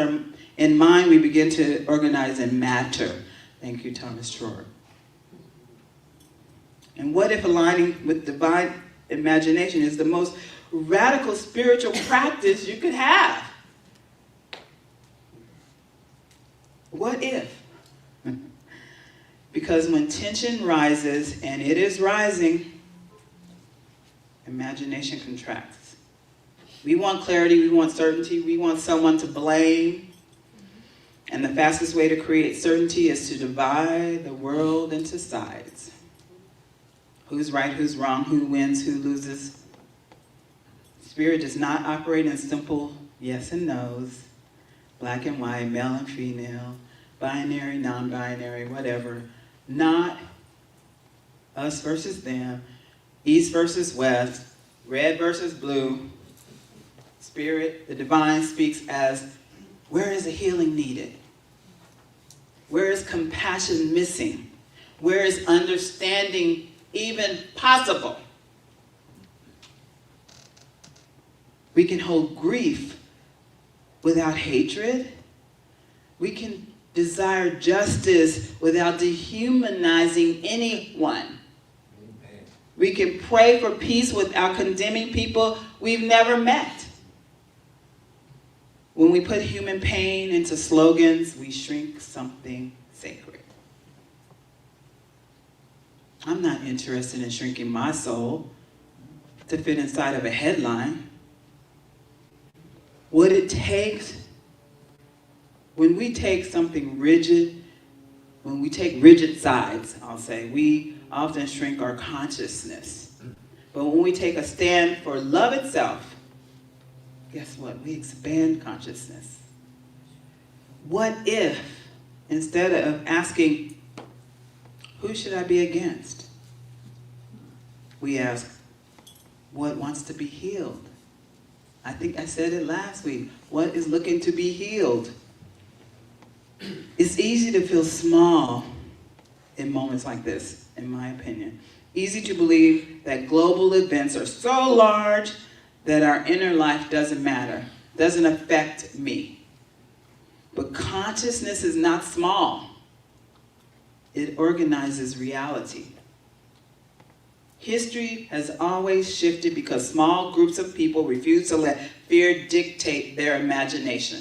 in mind, we begin to organize in matter. Thank you, Thomas Short. And what if aligning with divine imagination is the most radical spiritual practice you could have? What if? Because when tension rises, and it is rising, imagination contracts. We want clarity, we want certainty, we want someone to blame. And the fastest way to create certainty is to divide the world into sides. Who's right, who's wrong, who wins, who loses. Spirit does not operate in simple yes and no's, black and white, male and female, binary, non-binary, whatever. Not us versus them, east versus west, red versus blue. Spirit, the divine, speaks as, where is the healing needed? Where is compassion missing? Where is understanding even possible? We can hold grief without hatred. We can desire justice without dehumanizing anyone. Amen. We can pray for peace without condemning people we've never met. When we put human pain into slogans, we shrink something sacred. I'm not interested in shrinking my soul to fit inside of a headline. What it takes, when we take something rigid, when we take rigid sides, I'll say, we often shrink our consciousness. But when we take a stand for love itself, guess what? We expand consciousness. What if, instead of asking, who should I be against? We ask, what wants to be healed? I think I said it last week. What is looking to be healed? It's easy to feel small in moments like this, in my opinion. Easy to believe that global events are so large that our inner life doesn't matter, doesn't affect me. But consciousness is not small. It organizes reality. History has always shifted because small groups of people refuse to let fear dictate their imagination.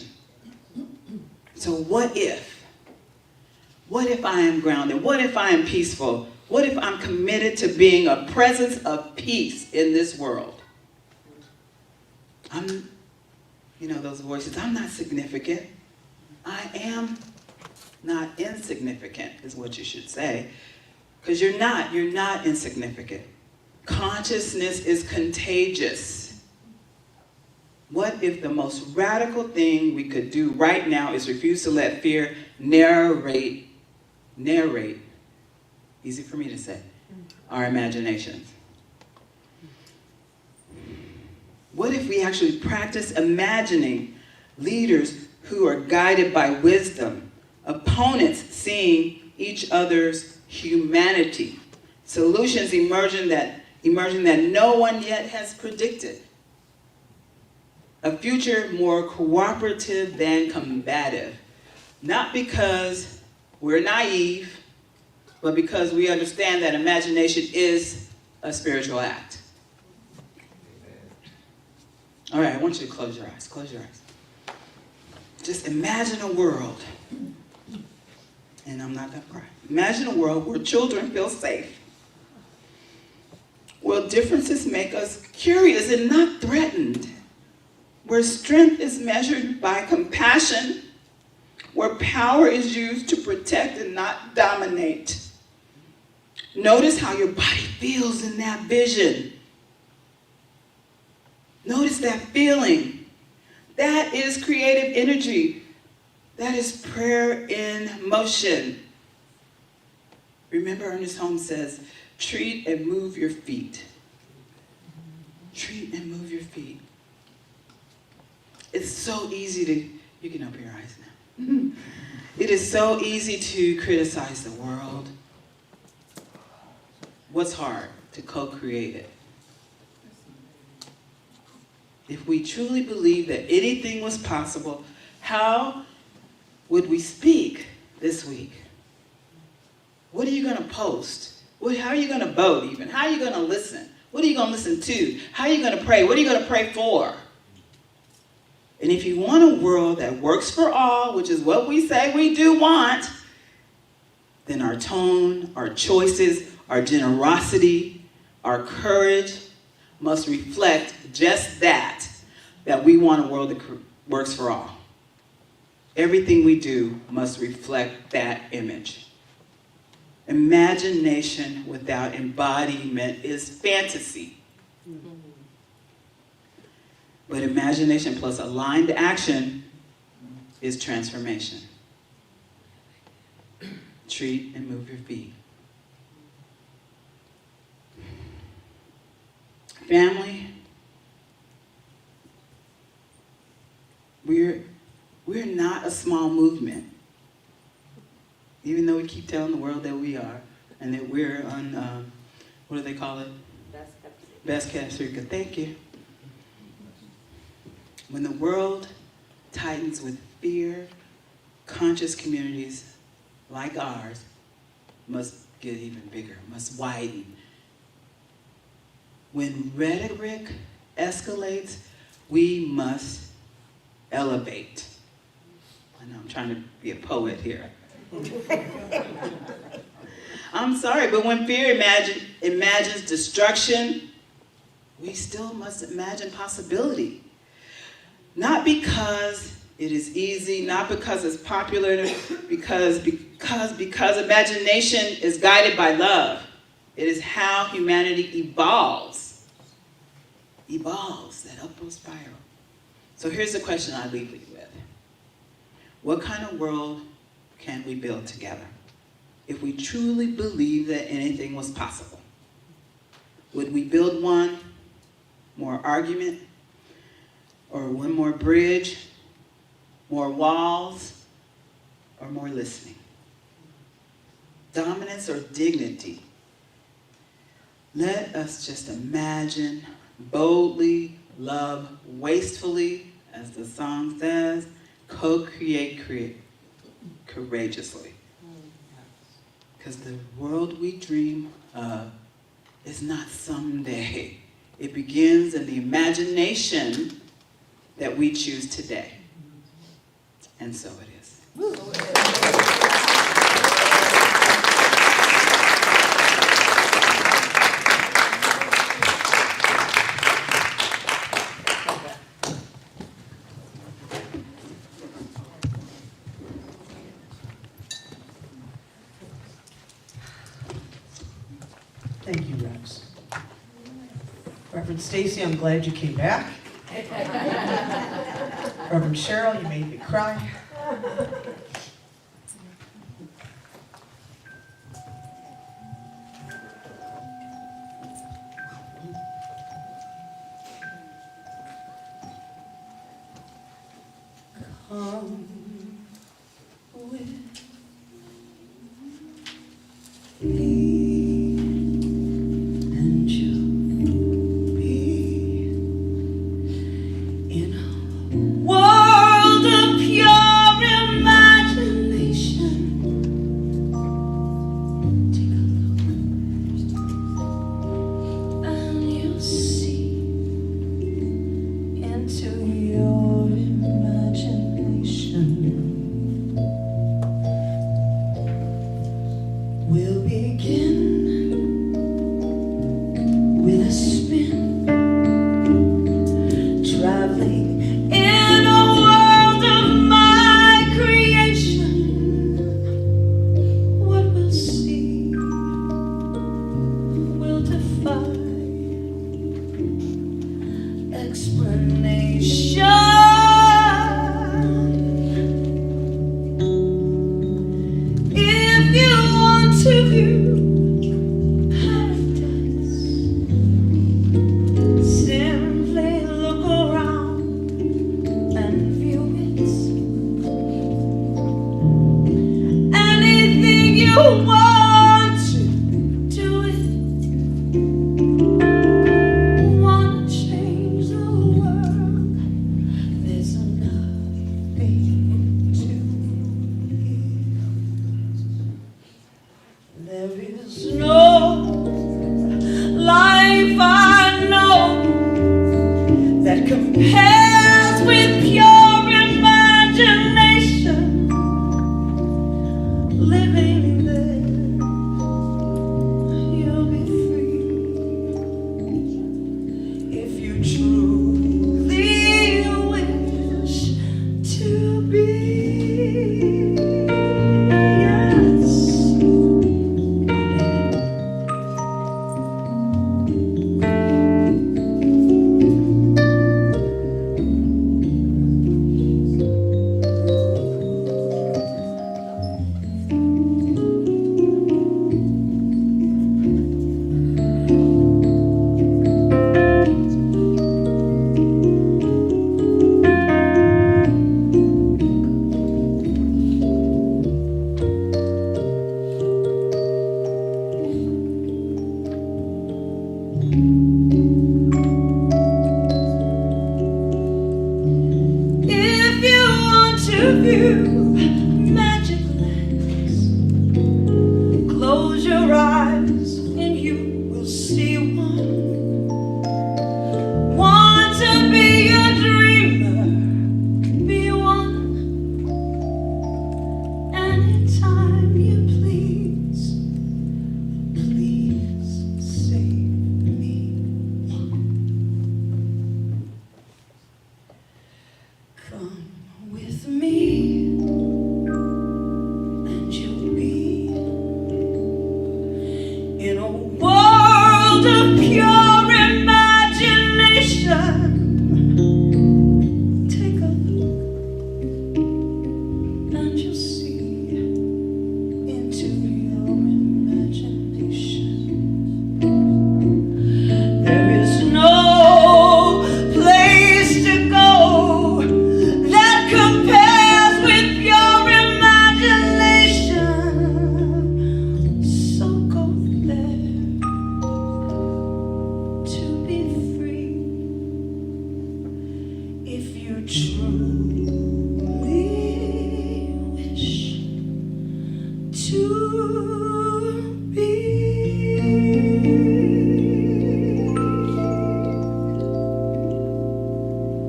So what if? What if I am grounded? What if I am peaceful? What if I'm committed to being a presence of peace in this world? Those voices, I'm not significant. I am not insignificant, is what you should say. Because you're not insignificant. Consciousness is contagious. What if the most radical thing we could do right now is refuse to let fear narrate, easy for me to say, our imaginations? What if we actually practice imagining leaders who are guided by wisdom, opponents seeing each other's humanity, solutions emerging that no one yet has predicted, a future more cooperative than combative, not because we're naive, but because we understand that imagination is a spiritual act. All right, I want you to close your eyes. Close your eyes. Just imagine a world, and I'm not going to cry. Imagine a world where children feel safe, where differences make us curious and not threatened, where strength is measured by compassion, where power is used to protect and not dominate. Notice how your body feels in that vision. Notice that feeling. That is creative energy. That is prayer in motion. Remember, Ernest Holmes says, treat and move your feet. Treat and move your feet. It's so easy to, you can open your eyes now. It is so easy to criticize the world. What's hard? To co-create it. If we truly believe that anything was possible, how would we speak this week? What are you going to post? How are you going to vote even? How are you going to listen? What are you going to listen to? How are you going to pray? What are you going to pray for? And if you want a world that works for all, which is what we say we do want, then our tone, our choices, our generosity, our courage must reflect just that we want a world that works for all. Everything we do must reflect that image. Imagination without embodiment is fantasy. But imagination plus aligned action is transformation. Treat and move your feet. Family, we're not a small movement. Even though we keep telling the world that we are, and that we're on, what do they call it? Best kept secret. Thank you. When the world tightens with fear, conscious communities like ours must get even bigger, must widen. When rhetoric escalates, we must elevate. I know I'm trying to be a poet here. I'm sorry, but when fear imagines destruction, we still must imagine possibility. Not because it is easy, not because it's popular, because imagination is guided by love. It is how humanity evolves, that upward spiral. So here's the question I leave you with. What kind of world can we build together? If we truly believe that anything was possible, would we build one more argument, or one more bridge, more walls, or more listening? Dominance or dignity? Let us just imagine, boldly, love wastefully, as the song says, co-create courageously. Because the world we dream of is not someday. It begins in the imagination that we choose today. And so it is. Thank you, Rex. Reverend Stacy, I'm glad you came back. Reverend Cheryl, you made me cry. Come with me, and you'll be in a world of pure imagination. Take a look, and you'll see into your imagination. We'll begin with a spin, traveling If you want to view paradise, simply look around and view it. Anything you want to do it. Want to change the world? There's nothing to give. There is no life I know that compares with pure imagination. Living there, you'll be free if you truly wish to be. Yes. If you want to view magic lands, close your eyes and you will see one. Want to be a dreamer, be one. Anytime you please, please say me one. Come with me, and you'll be in a world of pure imagination. Take a look, and you'll see into your imagination. There is no place to go that compares with your imagination. So go there to be free if you truly wish to be.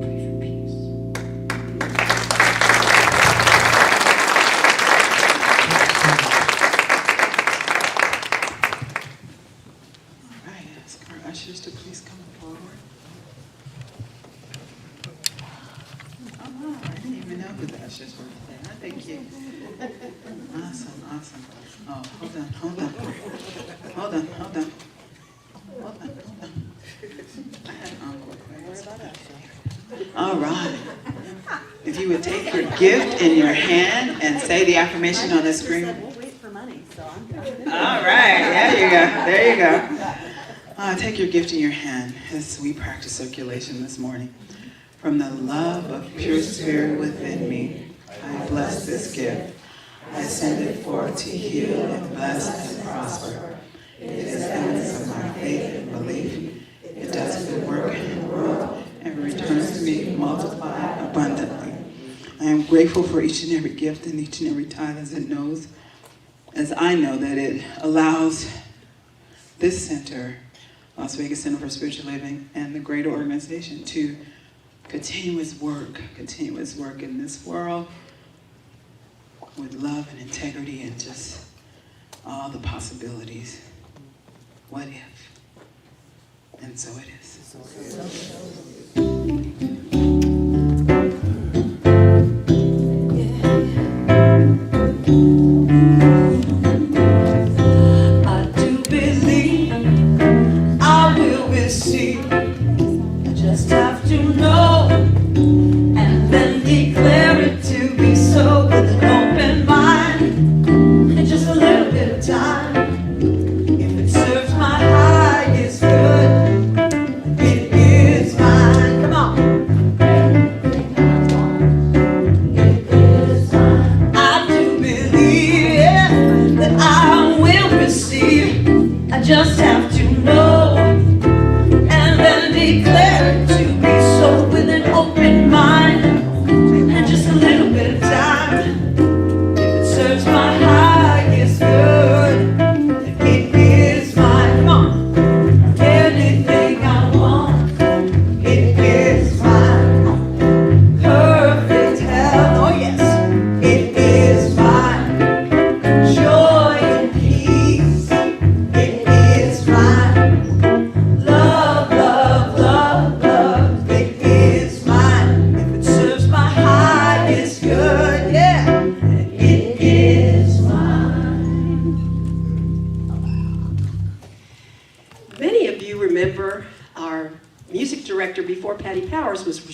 Pray for peace. All right, ask our ushers to please come forward. Oh, wow, I didn't even know who the ushers were today. Thank you. Awesome, awesome. Oh, hold on. I had an encore quiz. All right. If you would take your gift in your hand and say the affirmation on the screen. We'll wait for money, so I'm good. All right, there you go. Take your gift in your hand as we practice circulation this morning. From the love of pure spirit within me, I bless this gift. I send it forth to heal and bless and prosper. It is evidence of my faith and belief. It does good work in the world and returns to me multiplied abundantly. I am grateful for each and every gift and each and every tithe as it knows, as I know that it allows this center, Las Vegas Center for Spiritual Living, and the greater organization to continuous work in this world with love and integrity and just all the possibilities. What if? And so it is. I do believe I will receive. I just have to know.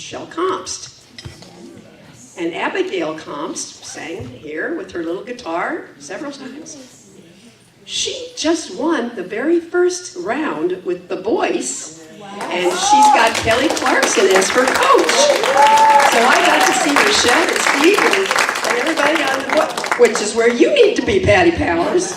Michelle Compst. And Abigail Compst sang here with her little guitar several times. She just won the very first round with the boys, and she's got Kelly Clarkson as her coach. So I got to see Michelle and Steve and everybody on the book, which is where you need to be, Patty Powers.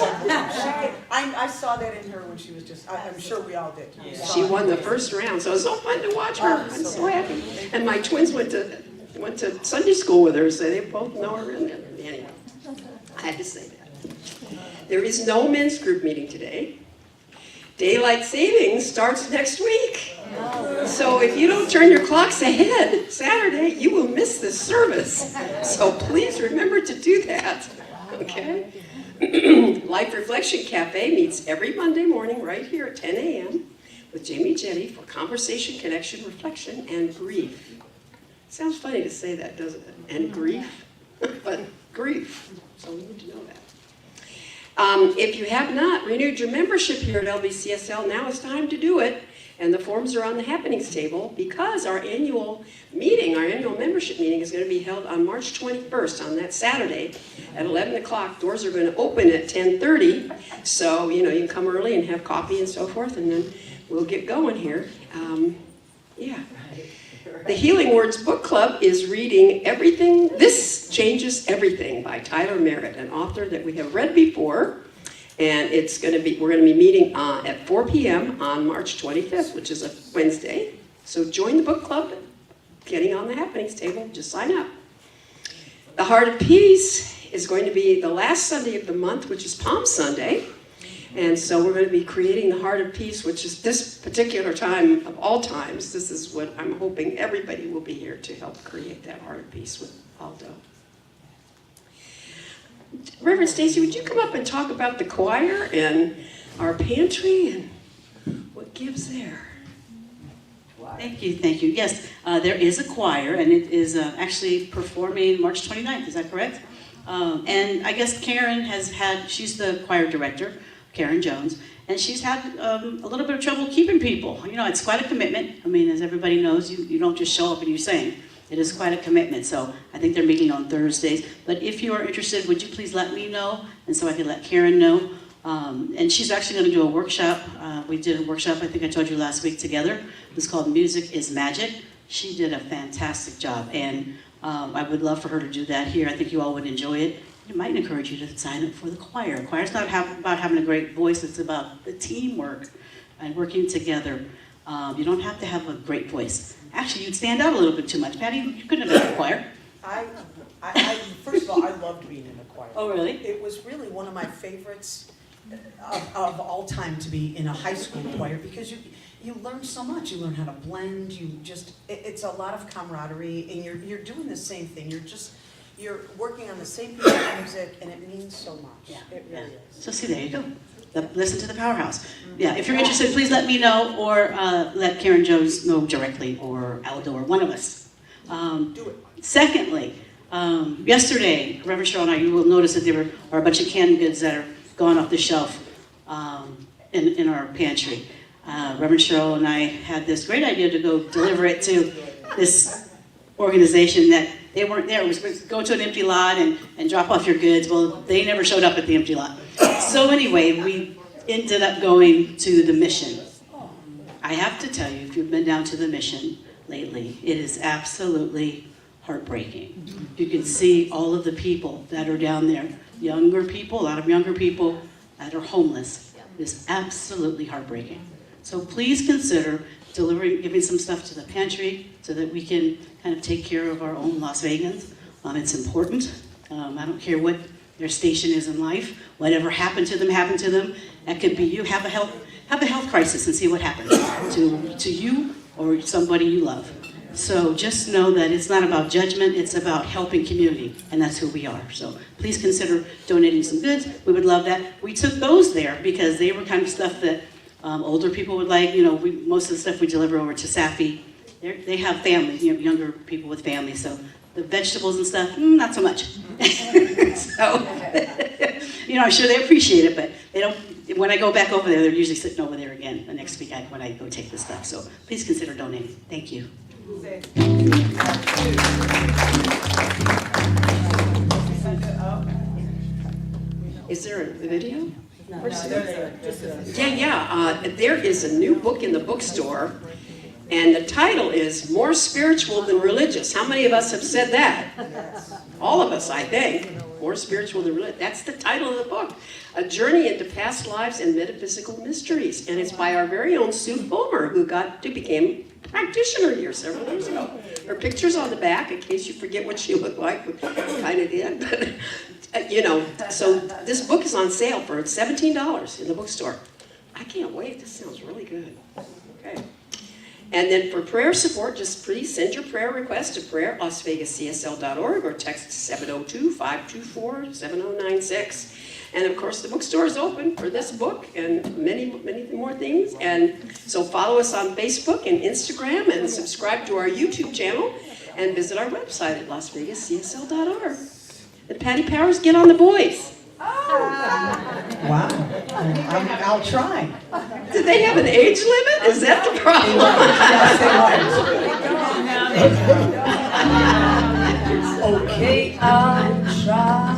I saw that in her when she was just, I'm sure we all did. She won the first round, so it was so fun to watch her. I'm so happy. And my twins went to Sunday school with her, so they both know her. Anyway, I had to say that. There is no men's group meeting today. Daylight savings starts next week. So if you don't turn your clocks ahead Saturday, you will miss this service. So please remember to do that, okay? Life Reflection Cafe meets every Monday morning right here at 10 a.m. with Jamie Jetty for conversation, connection, reflection, and grief. Sounds funny to say that, doesn't it? And grief, but grief. So we need to know that. If you have not renewed your membership here at LVCSL, now is time to do it. And the forms are on the happenings table because our annual meeting, our annual membership meeting is going to be held on March 21st, on that Saturday at 11 o'clock. Doors are going to open at 10:30. So, you can come early and have coffee and so forth, and then we'll get going here. Yeah. The Healing Words Book Club is reading Everything, This Changes Everything by Tyler Merritt, an author that we have read before. And we're going to be meeting at 4 p.m. on March 25th, which is a Wednesday. So join the book club, getting on the happenings table, just sign up. The Heart of Peace is going to be the last Sunday of the month, which is Palm Sunday. And so we're going to be creating the Heart of Peace, which is this particular time of all times. This is what I'm hoping everybody will be here to help create that Heart of Peace with Aldo. Reverend Stacy, would you come up and talk about the choir and our pantry and what gives there? Thank you, thank you. Yes, there is a choir, and it is actually performing March 29th, is that correct? And I guess Karen she's the choir director, Karen Jones, and she's had a little bit of trouble keeping people. It's quite a commitment. I mean, as everybody knows, you don't just show up and you sing. It is quite a commitment, so I think they're meeting on Thursdays. But if you are interested, would you please let me know, and so I can let Karen know. And she's actually going to do a workshop. We did a workshop, I think I told you last week, together. It's called Music is Magic. She did a fantastic job, and I would love for her to do that here. I think you all would enjoy it. It might encourage you to sign up for the choir. Choir's not about having a great voice, it's about the teamwork and working together. You don't have to have a great voice. Actually, you'd stand out a little bit too much. Patty, you couldn't have been in the choir. First of all, I loved being in the choir. Oh, really? It was really one of my favorites of all time to be in a high school choir because you learn so much. You learn how to blend. It's a lot of camaraderie, and you're doing the same thing. You're working on the same piece of music, and it means so much. Yeah. It really is. So see, there you go. Listen to the powerhouse. Yeah, if you're interested, please let me know, or let Karen Jones know directly, or Aldo, or one of us. Do it. Secondly, yesterday, Reverend Cheryl and I, you will notice that there are a bunch of canned goods that are gone off the shelf in our pantry. Reverend Cheryl and I had this great idea to go deliver it to this organization that they weren't there. It was go to an empty lot and drop off your goods. Well, they never showed up at the empty lot. So anyway, we ended up going to the Mission. I have to tell you, if you've been down to the Mission lately, it is absolutely heartbreaking. You can see all of the people that are down there, younger people, a lot of younger people that are homeless. It is absolutely heartbreaking. So please consider giving some stuff to the pantry so that we can kind of take care of our own Las Vegans. It's important. I don't care what their station is in life. Whatever happened to them, happened to them. That could be you. Have a health crisis and see what happens to you or somebody you love. So just know that it's not about judgment, it's about helping community, and that's who we are. So please consider donating some goods. We would love that. We took those there because they were kind of stuff that older people would like. Most of the stuff we deliver over to Safi, they have families, younger people with families. So the vegetables and stuff, not so much. So, I'm sure they appreciate it, but they don't. When I go back over there, they're usually sitting over there again the next week when I go take the stuff. So please consider donating. Thank you. Is there a video? Yeah. There is a new book in the bookstore, and the title is More Spiritual Than Religious. How many of us have said that? All of us, I think. More spiritual than religious. That's the title of the book. A Journey into Past Lives and Metaphysical Mysteries. And it's by our very own Sue Fulmer, who became a practitioner here several years ago. Her picture's on the back, in case you forget what she looked like, which kind of did. But, so this book is on sale for $17 in the bookstore. I can't wait. This sounds really good. Okay. And then for prayer support, just please send your prayer request to prayer@lasvegascsl.org or text 702-524-7096. And of course, the bookstore is open for this book and many, many more things. And so follow us on Facebook and Instagram and subscribe to our YouTube channel and visit our website at lasvegascsl.org. And Patty Powers, get on the boys. Wow. I'll try. Did they have an age limit? Is that the problem? Okay, I'll try.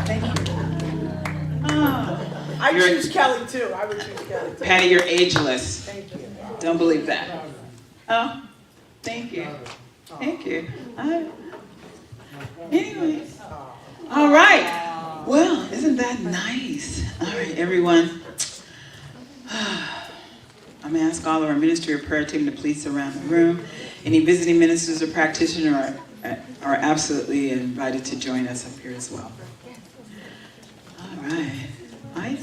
Thank you. I choose Kelly too. I would choose Kelly too. Patty, you're ageless. Thank you. Don't believe that. Oh, thank you. Thank you. Anyway. All right. Well, isn't that nice? All right, everyone. I'm going to ask all of our ministry or prayer team to please surround the room. Any visiting ministers or practitioners are absolutely invited to join us up here as well. All right. I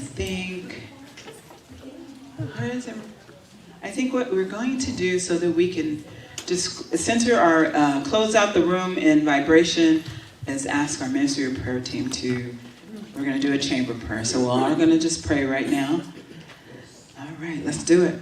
think what we're going to do so that we can just center our, close out the room in vibration is ask our ministry or prayer team we're going to do a chamber prayer. So we're all going to just pray right now. All right, let's do it.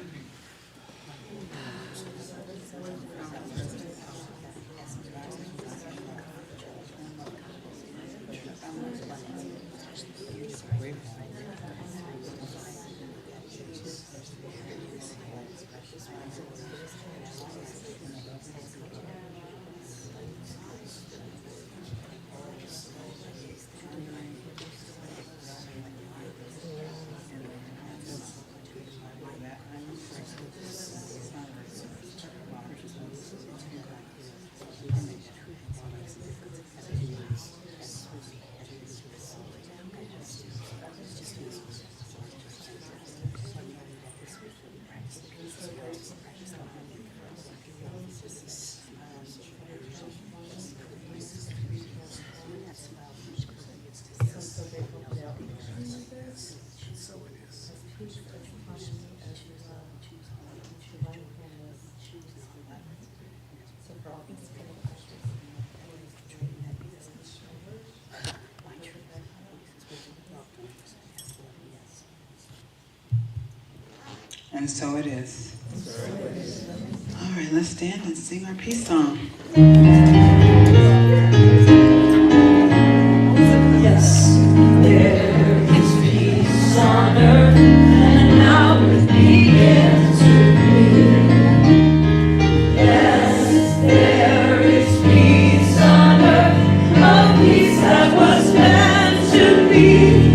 And so it is. All right, let's stand and sing our peace song. Yes, there is peace on earth, and now it begins to be. Yes, there is peace on earth, a peace that was meant to be.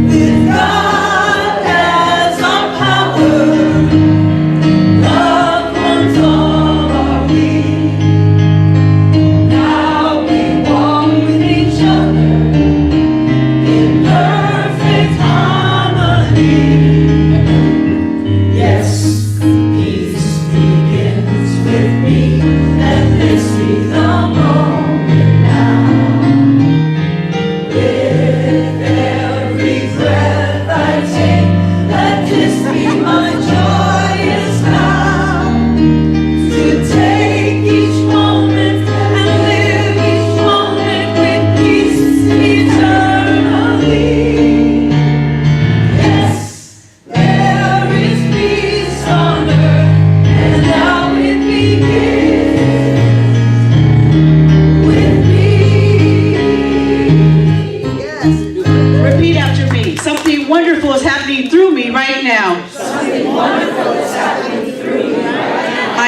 With God as our power, loved ones all are we.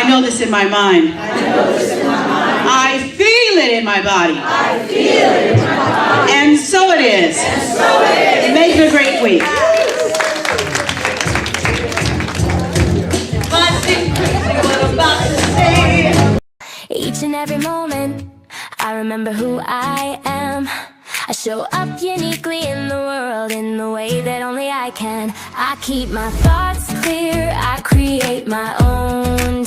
know this in my mind. I feel it in my body. And so it is. Make it a great week. Each and every moment, I remember who I am. I show up uniquely in the world in the way that only I can. I keep my thoughts clear, I create my own